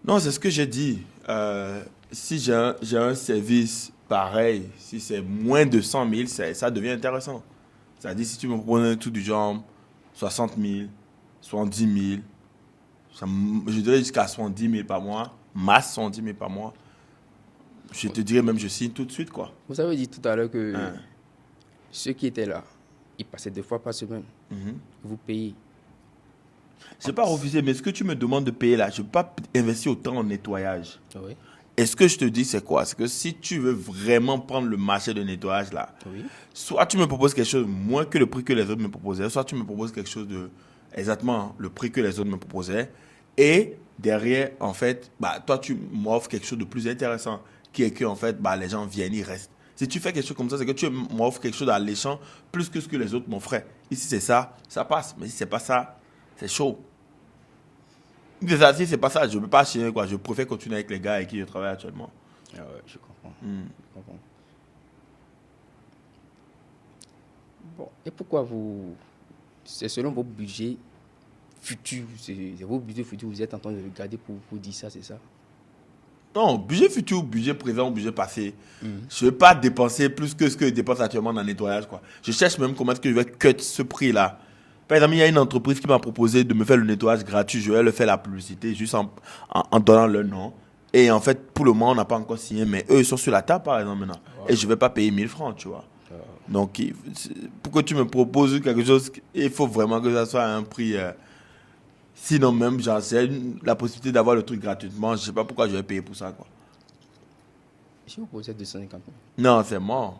Non, c'est ce que j'ai dit. Si j'ai un service pareil, si c'est moins de 100 000, ça devient intéressant. C'est-à-dire, si tu me proposes un truc du genre 60 000, 70 000, je dirais jusqu'à 70 000 par mois, masse 70 000 par mois, je te dirais même je signe tout de suite, quoi. Vous avez dit tout à l'heure que ceux qui étaient là, ils passaient 2 fois par semaine. Vous payez. Je n'ai pas refusé, mais ce que tu me demandes de payer là, je ne peux pas investir autant en nettoyage. Oui. Et ce que je te dis, c'est quoi? C'est que si tu veux vraiment prendre le marché de nettoyage là, soit tu me proposes quelque chose moins que le prix que les autres me proposaient, soit tu me proposes quelque chose de exactement le prix que les autres me proposaient. Et derrière, en fait, toi, tu m'offres quelque chose de plus intéressant, qui est que, en fait, les gens viennent, ils restent. Si tu fais quelque chose comme ça, c'est que tu m'offres quelque chose d'alléchant plus que ce que les autres m'offraient. Ici, c'est ça, ça passe. Mais si c'est pas ça, c'est chaud. Si c'est pas ça, je ne peux pas chiner, quoi. Je préfère continuer avec les gars avec qui je travaille actuellement. Ah ouais, je comprends. Je comprends. Bon, et pourquoi c'est selon vos budgets futurs, c'est vos budgets futurs, vous êtes en train de regarder pour dire ça, c'est ça? Non, budget futur, budget présent, budget passé. Je ne veux pas dépenser plus que ce que je dépense actuellement dans le nettoyage, quoi. Je cherche même comment est-ce que je vais cut ce prix-là. Par exemple, il y a une entreprise qui m'a proposé de me faire le nettoyage gratuit. Je vais leur faire la publicité juste en donnant leur nom. Et en fait, pour le moment, on n'a pas encore signé. Mais eux, ils sont sur la table, par exemple, maintenant. Et je ne vais pas payer 1000 francs, tu vois. Donc, pour que tu me proposes quelque chose, il faut vraiment que ça soit à un prix... sinon, même, j'en sais, la possibilité d'avoir le truc gratuitement, je ne sais pas pourquoi je vais payer pour ça, quoi. Si vous proposez 250 000. Non, c'est mort.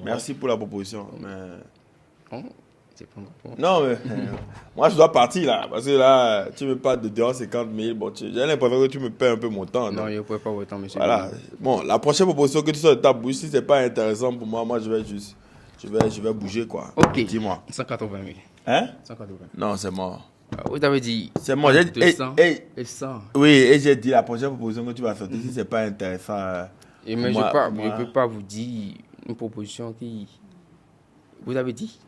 Merci pour la proposition. Mais... C'est pas bon. Non, mais moi, je dois partir là. Parce que là, tu me parles de 250 000. Bon, j'ai l'impression que tu me paies un peu mon temps. Non, je ne pourrais pas autant, monsieur. Voilà. Bon, la prochaine proposition que tu sors de ta bouche, si ce n'est pas intéressant pour moi, je vais juste. Je vais bouger, quoi. Ok. Dis-moi. 180 000. Hein? 180 000. Non, c'est mort. Vous avez dit. C'est mort. 200 et 100. Oui, et j'ai dit la prochaine proposition que tu vas sortir, si ce n'est pas intéressant. Mais je ne peux pas vous dire une proposition qui. Vous avez dit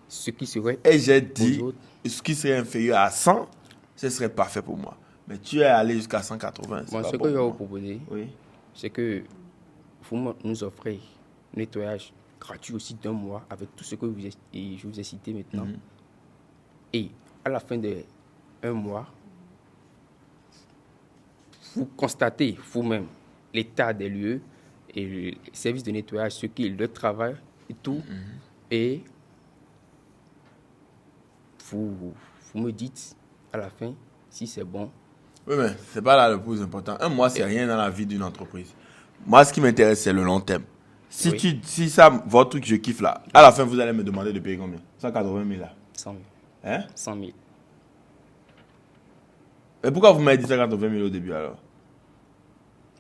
ce qui serait. Et j'ai dit ce qui serait inférieur à 100, ce serait parfait pour moi. Mais tu es allé jusqu'à 180. Bon, ce que je vais vous proposer, oui, c'est que vous nous offrez un nettoyage gratuit aussi d'1 mois avec tout ce que je vous ai cité maintenant. Et à la fin de 1 mois, vous constatez vous-même l'état des lieux et le service de nettoyage, ce qui est le travail et tout. Et vous me dites à la fin si c'est bon. Oui, mais ce n'est pas là le plus important. 1 mois, c'est rien dans la vie d'une entreprise. Moi, ce qui m'intéresse, c'est le long terme. Si ça, votre truc, je kiffe là, à la fin, vous allez me demander de payer combien? 180 000 là. 100 000. Hein? 100 000. Et pourquoi vous m'avez dit 180 000 au début alors?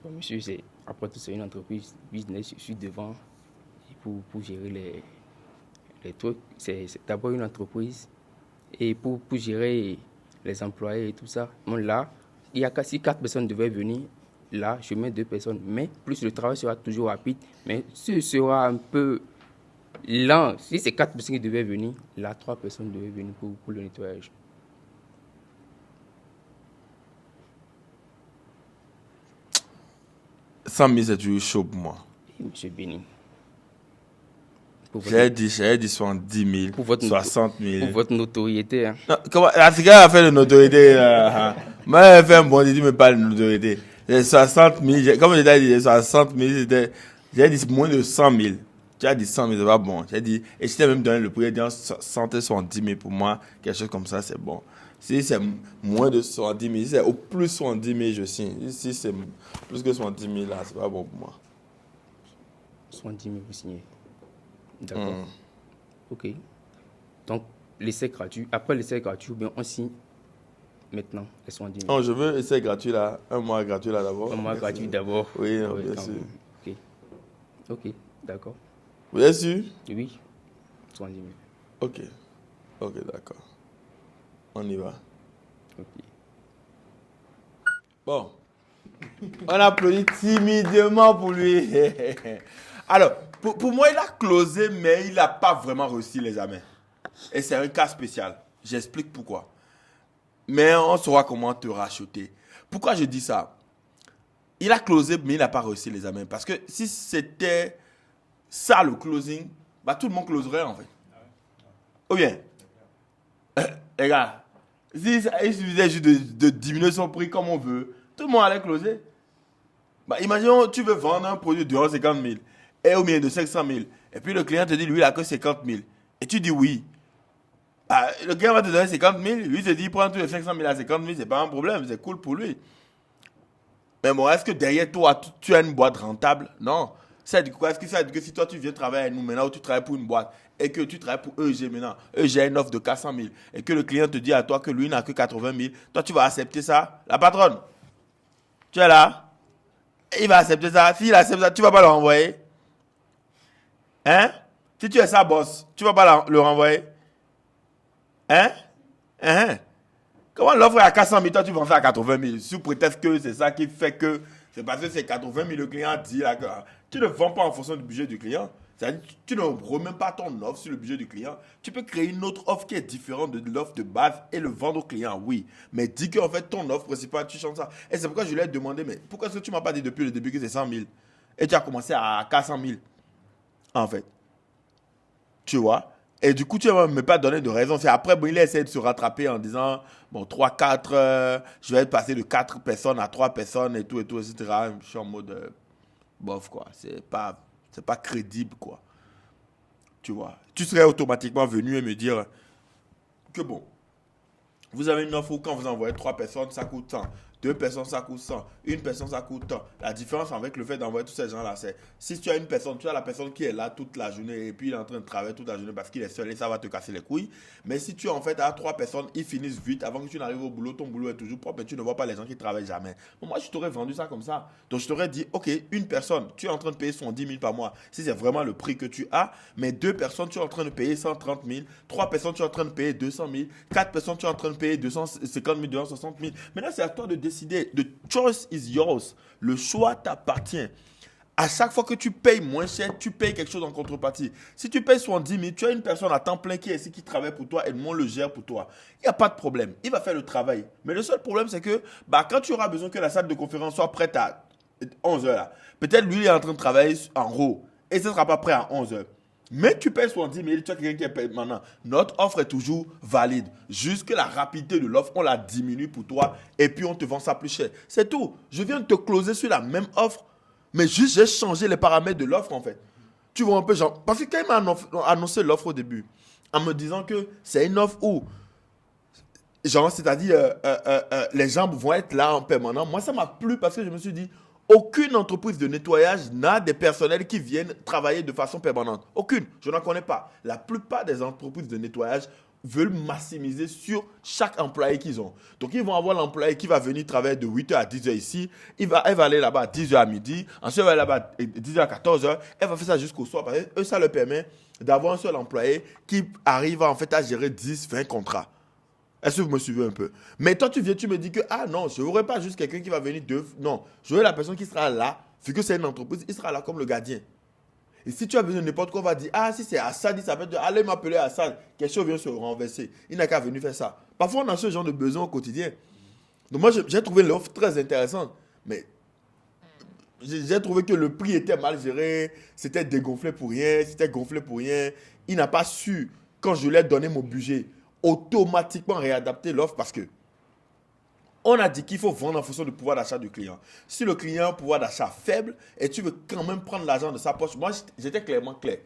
Bon, monsieur, après tout, c'est une entreprise business, je suis devant pour gérer les trucs. C'est d'abord une entreprise et pour gérer les employés et tout ça. Bon, là, il y a si 4 personnes devaient venir. Là, je mets 2 personnes, mais plus le travail sera toujours rapide, mais ce sera un peu lent. Si c'est 4 personnes qui devaient venir, là, 3 personnes devaient venir pour le nettoyage. « 100 000, c'est toujours chaud pour moi. » Monsieur Béni. J'ai dit 70 000, 60 000. Pour votre notoriété. Hein. Non, comment, ce gars a fait de notoriété. Moi, j'ai fait un bon, il me parle de notoriété. J'ai 60 000, comme je t'ai dit, 60 000, j'ai dit moins de 100 000. Tu as dit 100 000, c'est pas bon. J'ai dit, et je t'ai même donné le prix, j'ai dit 70 000 pour moi, quelque chose comme ça, c'est bon. Si c'est moins de 70 000, si c'est au plus 70 000, je signe. Si c'est plus que 70 000, là, c'est pas bon pour moi. 70 000, vous signez. D'accord. Ok. Donc, l'essai gratuit. Après l'essai gratuit, bien, on signe maintenant les 70 000. Non, je veux l'essai gratuit là. Un mois gratuit là d'abord. Un mois gratuit d'abord. Oui, non, bien sûr. Ok. Ok, d'accord. Vous êtes sûr? Oui. 70 000. Ok. Ok, d'accord. On y va. Ok. Bon. On applaudit timidement pour lui. Alors, pour moi, il a closé, mais il n'a pas vraiment réussi l'examen. Et c'est un cas spécial. J'explique pourquoi. Mais on saura comment te racheter. Pourquoi je dis ça? Il a closé, mais il n'a pas réussi l'examen. Parce que si c'était ça le closing, bah, tout le monde closerait en fait. Ou bien, les gars, si il suffisait juste de diminuer son prix comme on veut, tout le monde allait closer. Bah, imaginons, tu veux vendre un produit de 50 000 et au milieu de 500 000. Et puis le client te dit, lui, il n'a que 50 000. Et tu dis oui. Bah, le client va te donner 50 000. Lui, il te dit, prends tous les 500 000 à 50 000, c'est pas un problème, c'est cool pour lui. Mais bon, est-ce que derrière toi, tu as une boîte rentable? Non. Ça dit quoi? Est-ce que ça dit que si toi, tu viens travailler avec nous maintenant ou tu travailles pour une boîte et que tu travailles pour EG maintenant, EG a une offre de 400 000 et que le client te dit à toi que lui n'a que 80 000, toi, tu vas accepter ça? La patronne, tu es là? Il va accepter ça. S'il accepte ça, tu ne vas pas le renvoyer? Hein? Si tu es sa boss, tu ne vas pas le renvoyer? Hein? Hein? Comment l'offre est à 400 000, toi tu vas en faire à 80 000? Sous prétexte que c'est ça qui fait que c'est parce que c'est 80 000 le client dit là, que tu ne vends pas en fonction du budget du client. C'est-à-dire tu ne remets pas ton offre sur le budget du client. Tu peux créer une autre offre qui est différente de l'offre de base et le vendre au client, oui. Mais dis qu'en fait ton offre principale, tu changes ça. Et c'est pourquoi je lui ai demandé, mais pourquoi est-ce que tu ne m'as pas dit depuis le début que c'est 100 000? Et tu as commencé à 400 000, en fait. Tu vois? Et du coup, tu ne m'as même pas donné de raison. C'est après, bon, il a essayé de se rattraper en disant, bon, 3, 4, je vais passer de 4 personnes à 3 personnes et tout, etc. Je suis en mode, bof, quoi. C'est pas crédible, quoi. Tu vois. Tu serais automatiquement venu et me dire que bon, vous avez une offre où quand vous envoyez 3 personnes, ça coûte 100. 2 personnes, ça coûte 100. Une personne, ça coûte tant. La différence avec le fait d'envoyer tous ces gens-là, c'est si tu as une personne, tu as la personne qui est là toute la journée et puis il est en train de travailler toute la journée parce qu'il est seul et ça va te casser les couilles. Mais si tu en fait as 3 personnes, ils finissent vite avant que tu n'arrives au boulot, ton boulot est toujours propre et tu ne vois pas les gens qui travaillent jamais. Bon, moi, je t'aurais vendu ça comme ça. Donc, je t'aurais dit, ok, une personne, tu es en train de payer 110 000 par mois. Si c'est vraiment le prix que tu as, mais 2 personnes, tu es en train de payer 130 000. 3 personnes, tu es en train de payer 200 000. 4 personnes, tu es en train de payer 250 000, 260 000. Maintenant, c'est à toi de décider. The choice is yours. Le choix t'appartient. À chaque fois que tu payes moins cher, tu payes quelque chose en contrepartie. Si tu payes 70 000, tu as une personne à temps plein qui est ici, qui travaille pour toi et le monde le gère pour toi. Il n'y a pas de problème. Il va faire le travail. Mais le seul problème, c'est que quand tu auras besoin que la salle de conférence soit prête à 11 heures, peut-être lui, il est en train de travailler en haut et ce ne sera pas prêt à 11 heures. Mais tu payes 70 000, tu as quelqu'un qui est payé maintenant. Notre offre est toujours valide. Juste que la rapidité de l'offre, on la diminue pour toi et puis on te vend ça plus cher. C'est tout. Je viens de te closer sur la même offre, mais juste j'ai changé les paramètres de l'offre en fait. Tu vois un peu genre... Parce que quand il m'a annoncé l'offre au début, en me disant que c'est une offre où... Genre, c'est-à-dire, les gens vont être là en permanent. Moi, ça m'a plu parce que je me suis dit, Aucune entreprise de nettoyage n'a des personnels qui viennent travailler de façon permanente. Aucune. Je n'en connais pas. La plupart des entreprises de nettoyage veulent maximiser sur chaque employé qu'ils ont. Donc, ils vont avoir l'employé qui va venir travailler de 8h à 10h ici. Elle va aller là-bas à 10h à midi. Ensuite, elle va aller là-bas à 10h à 14h. Elle va faire ça jusqu'au soir. Parce que ça leur permet d'avoir un seul employé qui arrive en fait à gérer 10, 20 contrats. Est-ce que vous me suivez un peu? Mais toi, tu viens, tu me dis que, ah non, je n'aurai pas juste quelqu'un qui va venir Non, j'aurai la personne qui sera là, vu que c'est une entreprise, il sera là comme le gardien. Et si tu as besoin de n'importe quoi, on va dire, ah, si c'est Assad, il s'appelle, allez m'appeler Assad. Quelque chose vient se renverser. Il n'a qu'à venir faire ça. Parfois, on a ce genre de besoin au quotidien. Donc, moi, j'ai trouvé l'offre très intéressante. Mais j'ai trouvé que le prix était mal géré. C'était dégonflé pour rien. C'était gonflé pour rien. Il n'a pas su, quand je lui ai donné mon budget, automatiquement réadapter l'offre parce que on a dit qu'il faut vendre en fonction du pouvoir d'achat du client. Si le client a un pouvoir d'achat faible et tu veux quand même prendre l'argent de sa poche, moi j'étais clairement clair.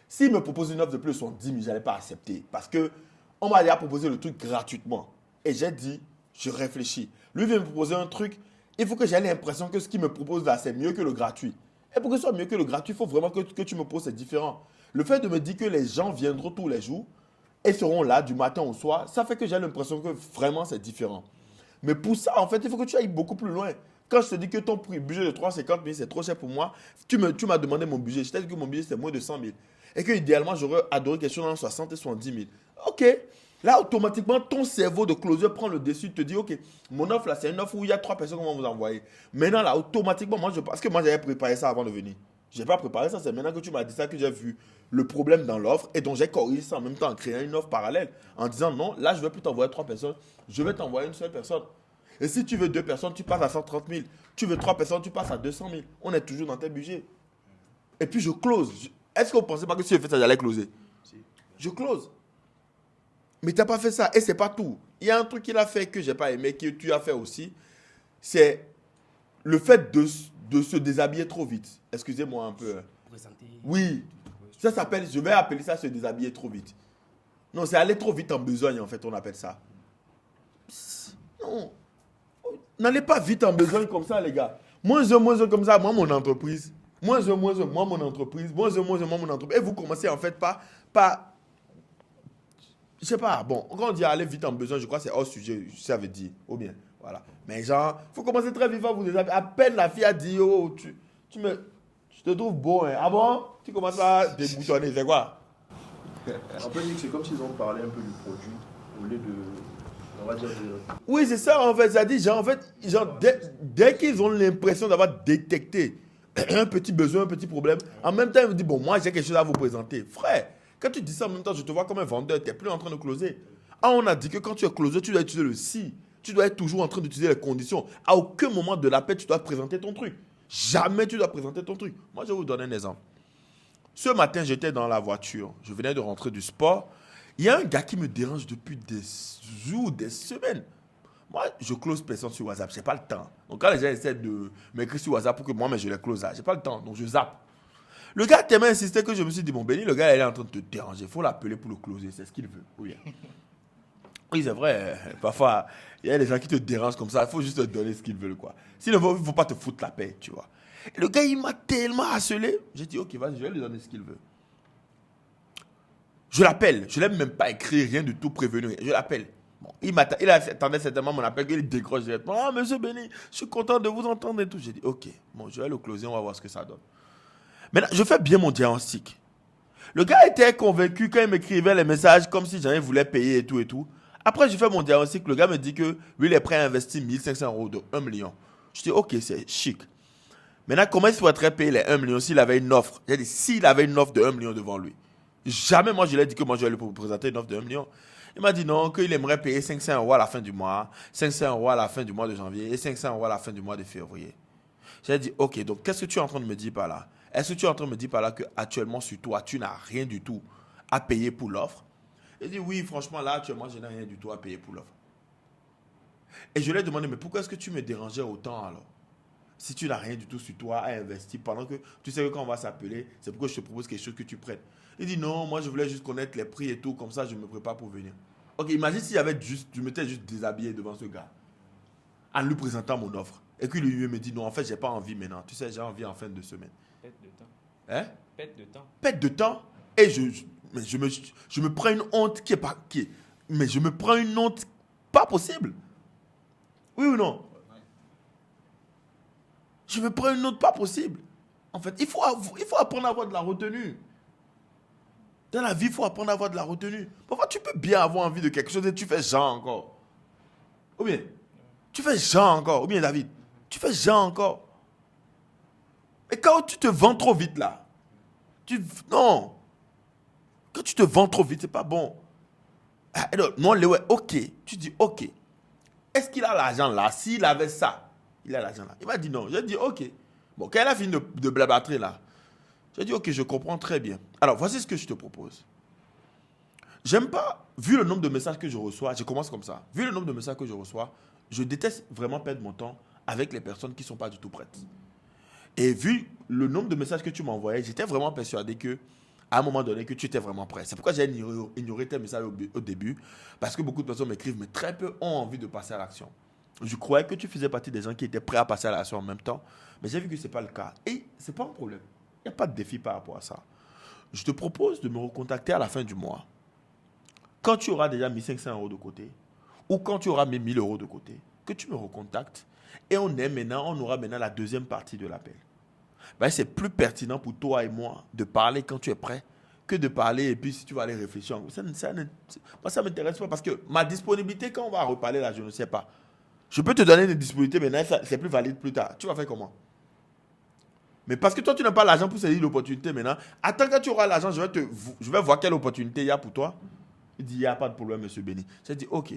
S'il me propose une offre de plus de 70 000, je n'allais pas accepter parce qu'on m'a déjà proposé le truc gratuitement. Et j'ai dit, je réfléchis. Lui vient me proposer un truc, il faut que j'aie l'impression que ce qu'il me propose là, c'est mieux que le gratuit. Et pour que ce soit mieux que le gratuit, il faut vraiment que tu me poses, c'est différent. Le fait de me dire que les gens viendront tous les jours, et seront là du matin au soir, ça fait que j'ai l'impression que vraiment c'est différent. Mais pour ça, en fait, il faut que tu ailles beaucoup plus loin. Quand je te dis que ton budget de 350 000, c'est trop cher pour moi, tu m'as demandé mon budget. Je t'ai dit que mon budget, c'est moins de 100 000. Et que idéalement, j'aurais adoré quelque chose dans 60 et 70 000. OK. Là, automatiquement, ton cerveau de closer prend le dessus, te dit, OK, mon offre là, c'est une offre où il y a 3 personnes qui vont vous envoyer. Maintenant, là, automatiquement, parce que moi, j'avais préparé ça avant de venir. Je n'ai pas préparé ça, c'est maintenant que tu m'as dit ça que j'ai vu le problème dans l'offre et donc j'ai corrigé ça en même temps en créant une offre parallèle en disant non, là je ne vais plus t'envoyer 3 personnes, je vais t'envoyer une seule personne. Et si tu veux 2 personnes, tu passes à 130 000. Tu veux 3 personnes, tu passes à 200 000. On est toujours dans tes budgets. Et puis je close. Est-ce que vous ne pensez pas que si je fais ça, j'allais closer? Si. Je close. Mais tu n'as pas fait ça. Et ce n'est pas tout. Il y a un truc qu'il a fait que je n'ai pas aimé, que tu as fait aussi. C'est le fait de se déshabiller trop vite. Excusez-moi un peu. Oui. Ça s'appelle, je vais appeler ça se déshabiller trop vite. Non, c'est aller trop vite en besogne, en fait, on appelle ça. Non. N'allez pas vite en besogne comme ça, les gars. Moins un comme ça, moi, mon entreprise. Moins un, moi, mon entreprise. Moins un, moi, mon entreprise. Et vous commencez, en fait, je sais pas, bon, quand on dit aller vite en besoin, je crois que c'est hors sujet, ça veut dire, ou bien, voilà. Mais genre, il faut commencer très vite à vous déshabiller. À peine la fille a dit, oh, je te trouve beau, hein. Ah bon? Tu commences à déboutonner, c'est quoi? On peut dire que c'est comme s'ils ont parlé un peu du produit, au lieu de, on va dire, Oui, c'est ça, en fait, ça dit, genre, en fait, genre, dès qu'ils ont l'impression d'avoir détecté un petit besoin, un petit problème, en même temps, ils vous disent, bon, moi, j'ai quelque chose à vous présenter. Frère, quand tu dis ça en même temps, je te vois comme un vendeur, tu n'es plus en train de closer. Ah, on a dit que quand tu es closer, tu dois utiliser le si. Tu dois être toujours en train d'utiliser les conditions. À aucun moment de l'appel, tu dois présenter ton truc. Jamais tu dois présenter ton truc. Moi, je vais vous donner un exemple. Ce matin, j'étais dans la voiture. Je venais de rentrer du sport. Il y a un gars qui me dérange depuis des jours, des semaines. Moi, je close personne sur WhatsApp. Je n'ai pas le temps. Donc, quand les gens essaient de m'écrire sur WhatsApp pour que moi, je les close là, je n'ai pas le temps. Donc, je zappe. Le gars a tellement insisté que je me suis dit, bon, Benny, le gars, il est en train de te déranger. Il faut l'appeler pour le closer. C'est ce qu'il veut. Oui, oui, c'est vrai. Parfois, il y a des gens qui te dérangent comme ça. Il faut juste te donner ce qu'ils veulent, quoi. Sinon, il ne faut pas te foutre la paix, tu vois. Et le gars, il m'a tellement harcelé. J'ai dit, ok, vas-y, je vais lui donner ce qu'il veut. Je l'appelle. Je ne l'ai même pas écrit, rien du tout prévenu. Je l'appelle. Bon, il attendait certainement mon appel, qu'il décroche directement. Ah, monsieur Benny, je suis content de vous entendre et tout. J'ai dit, ok, bon, je vais le closer, on va voir ce que ça donne. Maintenant, je fais bien mon diagnostic. Le gars était convaincu quand il m'écrivait les messages comme si j'en voulais payer et tout et tout. Après, je fais mon diagnostic. Le gars me dit que lui, il est prêt à investir 1 500 € de 1 million. Je dis, ok, c'est chic. Maintenant, comment il souhaiterait payer les 1 million s'il avait une offre? J'ai dit, s'il avait une offre de 1 million devant lui. Jamais, moi, je lui ai dit que moi, je vais lui présenter une offre de 1 million. Il m'a dit non, qu'il aimerait payer 500 € à la fin du mois, 500 € à la fin du mois de janvier et 500 € à la fin du mois de février. J'ai dit, ok, donc qu'est-ce que tu es en train de me dire par là? Est-ce que tu es en train de me dire par là qu'actuellement, sur toi, tu n'as rien du tout à payer pour l'offre? Il dit, oui, franchement, là, actuellement, je n'ai rien du tout à payer pour l'offre. Et je lui ai demandé, mais pourquoi est-ce que tu me dérangeais autant alors? Si tu n'as rien du tout sur toi à investir, pendant que tu sais que quand on va s'appeler, c'est pourquoi je te propose quelque chose que tu prennes. Il dit, non, moi, je voulais juste connaître les prix et tout, comme ça, je me prépare pour venir. Ok, imagine si je m'étais juste déshabillé devant ce gars, en lui présentant mon offre. Et que lui me dit non, en fait, j'ai pas envie maintenant. Tu sais, j'ai envie en fin de semaine. Perte de temps. Hein? Perte de temps. Perte de temps. Et je me prends une honte mais je me prends une honte pas possible. Oui ou non? Je me prends une honte pas possible. En fait, il faut apprendre à avoir de la retenue. Dans la vie, il faut apprendre à avoir de la retenue. Parfois, tu peux bien avoir envie de quelque chose et tu fais genre encore. Ou bien, tu fais genre encore. Ou bien, David, tu fais genre encore. Et quand tu te vends trop vite là, non. Quand tu te vends trop vite, c'est pas bon. Alors, non, ok. Tu dis ok. Est-ce qu'il a l'argent là? S'il avait ça, il a l'argent là. Il m'a dit non. J'ai dit ok. Bon, quand elle a fini de blablatrer là, j'ai dit ok, je comprends très bien. Alors, voici ce que je te propose. J'aime pas, vu le nombre de messages que je reçois, je commence comme ça. Vu le nombre de messages que je reçois, je déteste vraiment perdre mon temps avec les personnes qui ne sont pas du tout prêtes. Et vu le nombre de messages que tu m'envoyais, j'étais vraiment persuadé que à un moment donné, que tu étais vraiment prêt. C'est pourquoi j'ai ignoré tes messages au début, parce que beaucoup de personnes m'écrivent, mais très peu ont envie de passer à l'action. Je croyais que tu faisais partie des gens qui étaient prêts à passer à l'action en même temps, mais j'ai vu que ce n'est pas le cas. Et ce n'est pas un problème. Il n'y a pas de défi par rapport à ça. Je te propose de me recontacter à la fin du mois. Quand tu auras déjà mis 500 € de côté, ou quand tu auras mis 1000 € de côté, que tu me recontactes, et on aura maintenant la deuxième partie de l'appel. Ben, c'est plus pertinent pour toi et moi de parler quand tu es prêt que de parler et puis si tu vas aller réfléchir. Ça ne m'intéresse pas parce que ma disponibilité, quand on va reparler là, je ne sais pas. Je peux te donner une disponibilité maintenant, c'est plus valide plus tard. Tu vas faire comment? Mais parce que toi, tu n'as pas l'argent pour saisir l'opportunité maintenant. Attends, quand tu auras l'argent, je vais voir quelle opportunité il y a pour toi. Il dit, il n'y a pas de problème, monsieur Béni. J'ai dit, ok,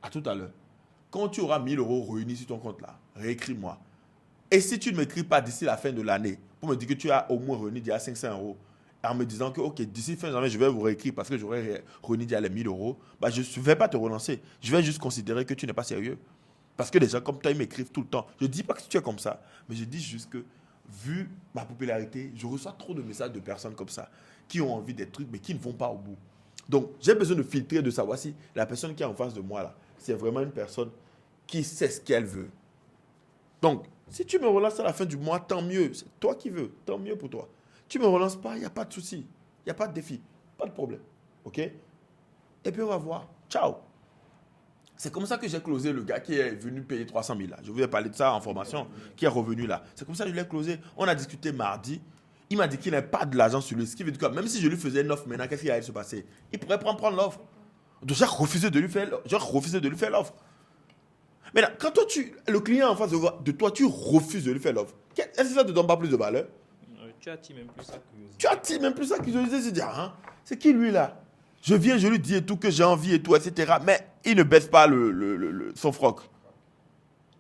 à tout à l'heure. Quand tu auras 1000 € réunis sur ton compte là, réécris-moi. Et si tu ne m'écris pas d'ici la fin de l'année, pour me dire que tu as au moins réuni déjà 500 €, en me disant que, ok, d'ici fin janvier, je vais vous réécrire parce que j'aurai réuni déjà les 1000 €, bah, je ne vais pas te relancer. Je vais juste considérer que tu n'es pas sérieux. Parce que les gens comme toi, ils m'écrivent tout le temps. Je ne dis pas que tu es comme ça, mais je dis juste que, vu ma popularité, je reçois trop de messages de personnes comme ça, qui ont envie des trucs, mais qui ne vont pas au bout. Donc, j'ai besoin de filtrer, de savoir si la personne qui est en face de moi, là, c'est vraiment une personne qui sait ce qu'elle veut. Donc, si tu me relances à la fin du mois, tant mieux. C'est toi qui veux, tant mieux pour toi. Tu ne me relances pas, il n'y a pas de souci. Il n'y a pas de défi, pas de problème. OK? Et puis, on va voir. Ciao. C'est comme ça que j'ai closé le gars qui est venu payer 300 000 là. Je vous ai parlé de ça en formation, qui est revenu là. C'est comme ça que je l'ai closé. On a discuté mardi. Il m'a dit qu'il n'avait pas de l'argent sur lui. Ce qui veut dire que même si je lui faisais une offre maintenant, qu'est-ce qui allait se passer? Il pourrait prendre l'offre. Donc j'ai refusé de lui faire l'offre. Maintenant, quand toi, le client en face de toi, tu refuses de lui faire l'offre, est-ce que ça ne te donne pas plus de valeur? Tu attires même plus sa curiosité. Tu attires même plus sa curiosité. C'est qui lui là? Je viens, je lui dis et tout, que j'ai envie et tout, etc. Mais il ne baisse pas son froc.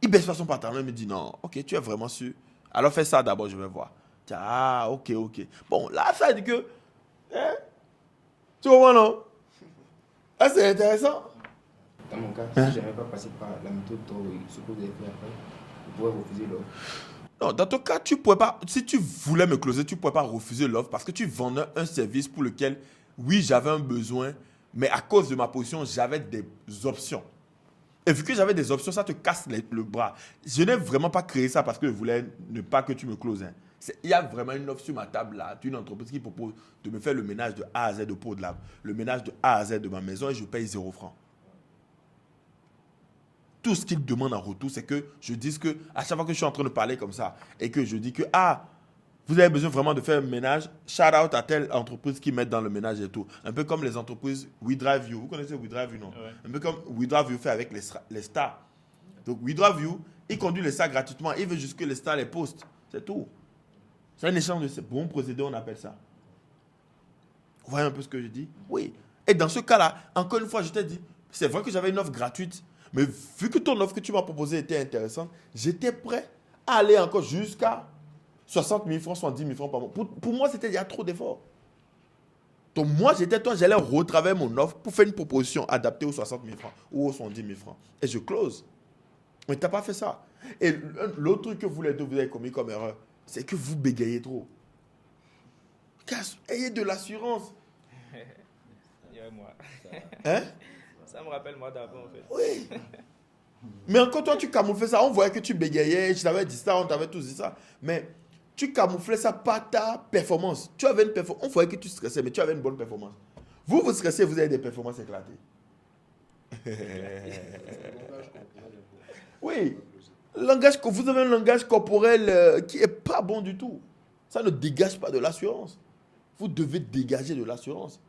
Il ne baisse pas son pantalon. Il me dit non, ok, tu es vraiment sûr. Alors fais ça d'abord, je vais voir. Ah, ok. Bon, là, ça dit que... tu comprends, non? Ah, c'est intéressant. Dans mon cas, si je n'avais pas passé par la méthode ce que vous avez fait après, vous pourrez refuser l'offre. Non, dans ton cas, tu pourrais pas... Si tu voulais me closer, tu ne pourrais pas refuser l'offre parce que tu vendais un service pour lequel, oui, j'avais un besoin, mais à cause de ma position, j'avais des options. Et vu que j'avais des options, ça te casse le bras. Je n'ai vraiment pas créé ça parce que je voulais ne pas que tu me closes. Il y a vraiment une offre sur ma table là, d'une entreprise qui propose de me faire le ménage de A à Z de pot de lave, le ménage de A à Z de ma maison et je paye 0 francs. Tout ce qu'ils demandent en retour, c'est que je dise que à chaque fois que je suis en train de parler comme ça et que je dis que vous avez besoin vraiment de faire un ménage, shout out à telle entreprise qui met dans le ménage et tout. Un peu comme les entreprises WeDriveU. Vous connaissez WeDriveU, non? Ouais. Un peu comme WeDriveU fait avec les stars. Donc WeDriveU, il conduit les stars gratuitement. Il veut juste que les stars les postent. C'est tout. C'est un échange de bons procédés, on appelle ça. Vous voyez un peu ce que je dis? Oui. Et dans ce cas-là, encore une fois, je t'ai dit, c'est vrai que j'avais une offre gratuite, mais vu que ton offre que tu m'as proposée était intéressante, j'étais prêt à aller encore jusqu'à 60 000 francs, 70 000 francs par mois. Pour moi, il y a trop d'efforts. Donc moi, j'allais retravailler mon offre pour faire une proposition adaptée aux 60 000 francs ou aux 70 000 francs. Et je close. Mais tu n'as pas fait ça. Et l'autre truc que vous les deux, vous avez commis comme erreur, c'est que vous bégayez trop. Ayez de l'assurance. Moi. Hein? Ça me rappelle moi d'avant en fait. Oui. Mais encore toi, tu camouflais ça. On voyait que tu bégayais, je t'avais dit ça, on t'avait tous dit ça. Mais tu camouflais ça par ta performance. Tu avais une performance. On voyait que tu stressais, mais tu avais une bonne performance. Vous stressez, vous avez des performances éclatées. Oui. Vous avez un langage corporel qui n'est pas bon du tout. Ça ne dégage pas de l'assurance. Vous devez dégager de l'assurance.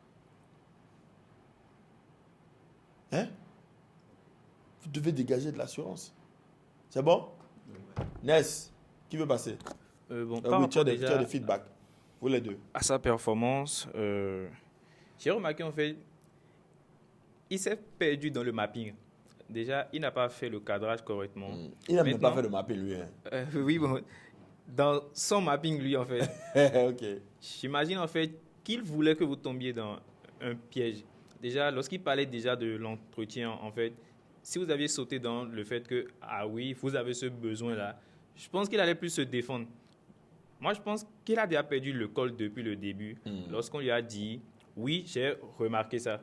Hein? Vous devez dégager de l'assurance. C'est bon? Ness, qui veut passer? Bon, Oui, tu as des feedbacks. Vous les deux. À sa performance, j'ai remarqué en fait, il s'est perdu dans le mapping. Déjà, il n'a pas fait le cadrage correctement. Il n'a même pas fait le mapping, lui. Hein. Oui, bon, dans son mapping, lui, en fait, Ok. j'imagine en fait qu'il voulait que vous tombiez dans un piège. Déjà, lorsqu'il parlait déjà de l'entretien, en fait, si vous aviez sauté dans le fait que, ah oui, vous avez ce besoin-là, je pense qu'il allait plus se défendre. Moi, je pense qu'il a déjà perdu le col depuis le début, lorsqu'on lui a dit, oui, j'ai remarqué ça.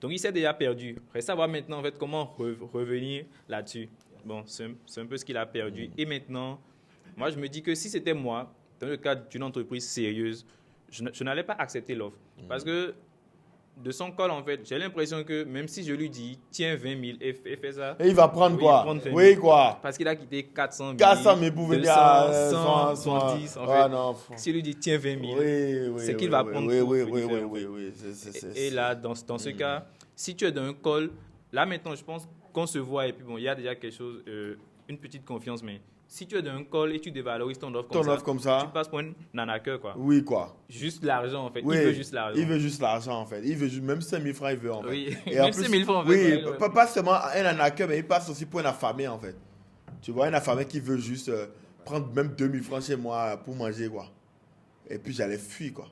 Donc, il s'est déjà perdu. Reste à voir maintenant, en fait, comment revenir là-dessus. Bon, c'est un peu ce qu'il a perdu. Et maintenant, moi, je me dis que si c'était moi, dans le cadre d'une entreprise sérieuse, je n'allais pas accepter l'offre. Parce que de son col, en fait, j'ai l'impression que même si je lui dis, tiens 20 000 et fais ça. Et il va prendre oui, quoi? Oui, quoi? Parce qu'il a quitté 400 000. 400 000 pour venir à 110, en fait. Ah, non. Si lui dit, tiens 20 000, oui, c'est qu'il va prendre tout. Oui. Et là, dans ce cas, si tu es dans un call, là maintenant, je pense qu'on se voit et puis bon, il y a déjà quelque chose, une petite confiance, mais si tu es dans un call et tu dévalorises ton offre comme ça, tu passes pour un nanaqueur, quoi. Oui, quoi. Juste l'argent, en fait. Oui, il veut juste l'argent. Il veut juste l'argent, en fait. Il veut juste, même 5 000 francs, il veut, en fait. Oui, et même 5 000 francs, en fait. Oui, pas seulement un nanaqueur, mais il passe aussi pour un affamé, en fait. Tu vois, un affamé qui veut juste prendre même 2 000 francs chez moi pour manger, quoi. Et puis j'allais fuir, quoi.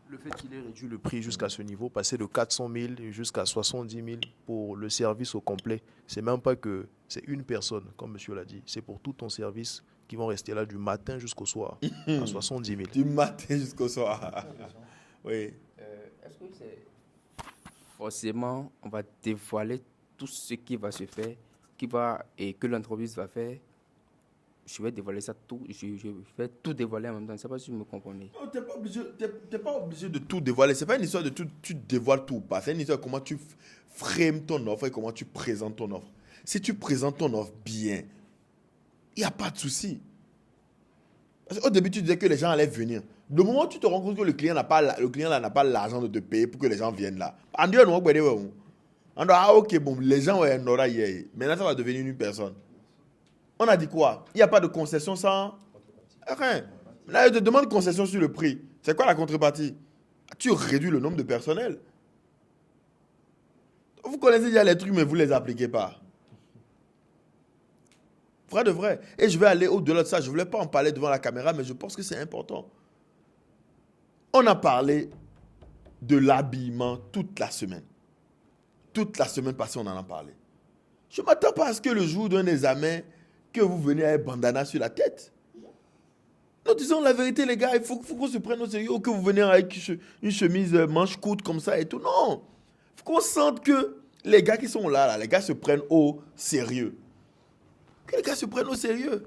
Le fait qu'il ait réduit le prix jusqu'à ce niveau, passer de 400 000 jusqu'à 70 000 pour le service au complet, c'est même pas que c'est une personne, comme monsieur l'a dit, c'est pour tout ton service qui vont rester là du matin jusqu'au soir, à 70 000. Du matin jusqu'au soir. Oui. Est-ce que c'est forcément, on va dévoiler tout ce qui va se faire, et que l'entreprise va faire? Je vais dévoiler ça tout, je vais tout dévoiler en même temps. Je ne sais pas si vous me comprenez. Non, tu n'es pas obligé de tout dévoiler. Ce n'est pas une histoire de tout, tu dévoiles tout ou pas. C'est une histoire de comment tu frames ton offre et comment tu présentes ton offre. Si tu présentes ton offre bien, il n'y a pas de souci. Parce qu'au début, tu disais que les gens allaient venir. Le moment où tu te rends compte que le client n'a pas l'argent de te payer pour que les gens viennent là. Ah ok, bon, les gens ouais, n'aura hier. Maintenant, ça va devenir une personne. On a dit quoi? Il n'y a pas de concession sans rien. Là, je te demande concession sur le prix. C'est quoi la contrepartie? Tu réduis le nombre de personnel. Vous connaissez déjà les trucs, mais vous ne les appliquez pas. Vrai de vrai. Et je vais aller au-delà de ça. Je ne voulais pas en parler devant la caméra, mais je pense que c'est important. On a parlé de l'habillement toute la semaine. Toute la semaine passée, on en a parlé. Je ne m'attends pas à ce que le jour d'un examen, que vous venez avec bandana sur la tête. Nous disons la vérité, les gars, il faut qu'on se prenne au sérieux, ou que vous venez avec une chemise manche courte comme ça et tout. Non. Il faut qu'on sente que les gars qui sont là, les gars se prennent au sérieux. Que les gars se prennent au sérieux.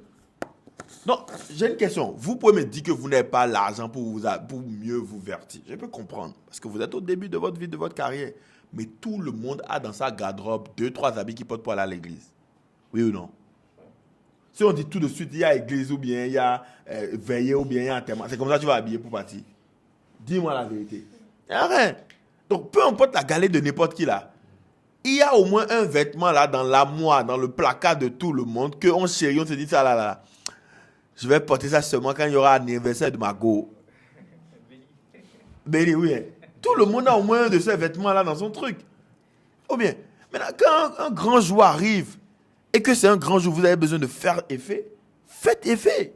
Non, j'ai une question. Vous pouvez me dire que vous n'avez pas l'argent pour mieux vous vertir. Je peux comprendre. Parce que vous êtes au début de votre vie, de votre carrière. Mais tout le monde a dans sa garde-robe 2-3 habits qu'il porte pour aller à l'église. Oui ou non? Si on dit tout de suite, il y a église ou bien il y a veillée ou bien il y a enterrement, c'est comme ça que tu vas habiller pour partir. Dis-moi la vérité. Il n'y a rien. Donc, peu importe la galère de n'importe qui là, il y a au moins un vêtement là dans l'armoire, dans le placard de tout le monde, qu'on chérit, on se dit ça là. Je vais porter ça seulement quand il y aura l'anniversaire de ma go. Béni, oui. Tout le monde a au moins un de ces vêtements là dans son truc. Ou bien, maintenant, quand un grand jour arrive, et que c'est un grand jour, vous avez besoin de faire effet, faites effet.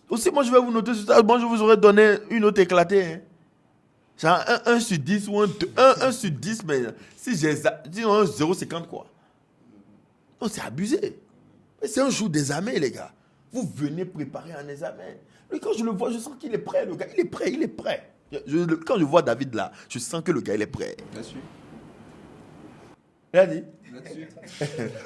Aussi, moi, je vais vous noter sur ça. Moi, je vous aurais donné une note éclatée. Hein. Genre 1 sur 10 ou 1 sur 10, mais si j'ai disons 0,50 quoi. Non, c'est abusé. Mais c'est un jour d'examen, les gars. Vous venez préparer un examen. Mais quand je le vois, je sens qu'il est prêt, le gars. Il est prêt. Quand je vois David là, je sens que le gars, il est prêt. Bien sûr. Il a dit.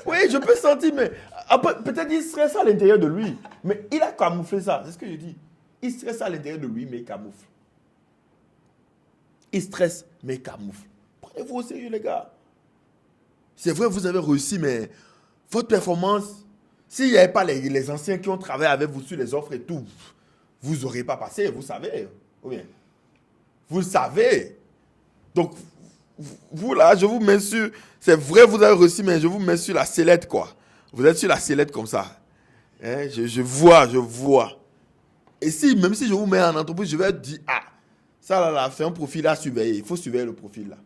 Oui, je peux sentir, mais après, peut-être il stresse à l'intérieur de lui. Mais il a camouflé ça, c'est ce que je dis. Il stresse à l'intérieur de lui, mais il camoufle. Il stresse, mais il camoufle. Prenez-vous au sérieux, les gars. C'est vrai, vous avez réussi, mais votre performance, s'il n'y avait pas les anciens qui ont travaillé avec vous sur les offres et tout, vous n'aurez pas passé, vous savez. Ou bien, vous le savez. Donc, vous là, je vous mets sur... C'est vrai, vous avez réussi, mais je vous mets sur la sellette, quoi. Vous êtes sur la sellette comme ça. Hein? Je vois. Et si, même si je vous mets en entreprise, je vais dire, ah, ça là, c'est un profil à surveiller. Il faut surveiller le profil là.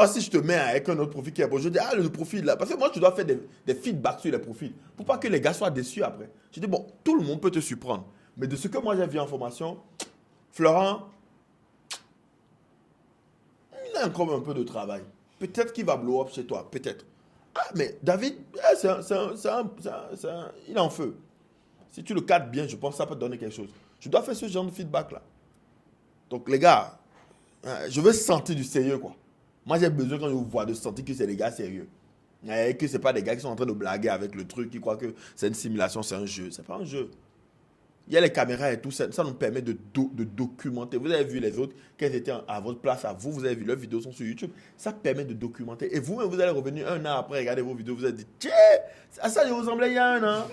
Si je te mets avec un autre profil qui est bon, je dis, le profil là. Parce que moi, je dois faire des feedbacks sur les profils. Pour pas que les gars soient déçus après. Je dis, bon, tout le monde peut te surprendre. Mais de ce que moi j'ai vu en formation, Florent, il a encore un peu de travail. Peut-être qu'il va blow up chez toi. Peut-être. Mais David, il est en feu. Si tu le cadres bien, je pense que ça peut te donner quelque chose. Je dois faire ce genre de feedback là. Donc les gars, je veux sentir du sérieux quoi. Moi, j'ai besoin, quand je vous vois, de sentir que c'est des gars sérieux. Et que ce n'est pas des gars qui sont en train de blaguer avec le truc, qui croient que c'est une simulation, c'est un jeu. Ce n'est pas un jeu. Il y a les caméras et tout, ça nous permet de documenter. Vous avez vu les autres, quand ils étaient à votre place, à vous, vous avez vu leurs vidéos sont sur YouTube. Ça permet de documenter. Et vous-même, vous allez revenir un an après, regarder vos vidéos, vous allez dire, tiens, à ça, je ressemblais il y a un an.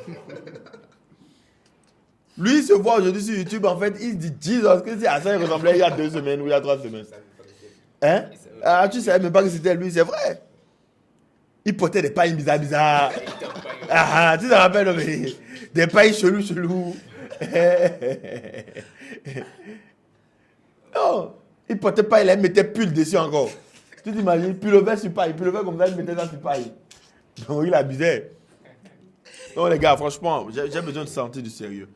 Lui, il se voit aujourd'hui sur YouTube, en fait, il se dit, Jesus, que c'est à ça, il ressemblait il y a 2 semaines ou il y a 3 semaines. Hein? Tu ne savais même pas que c'était lui, c'est vrai. Il portait des pailles bizarres. Tu te rappelles, mais des pailles chelou. Non, il portait pas, il mettait pull dessus encore. Tu t'imagines, pullover sur paille, pullover comme ça, il mettait ça sur paille. Donc il abusait. Donc les gars, franchement, j'ai besoin de sentir du sérieux.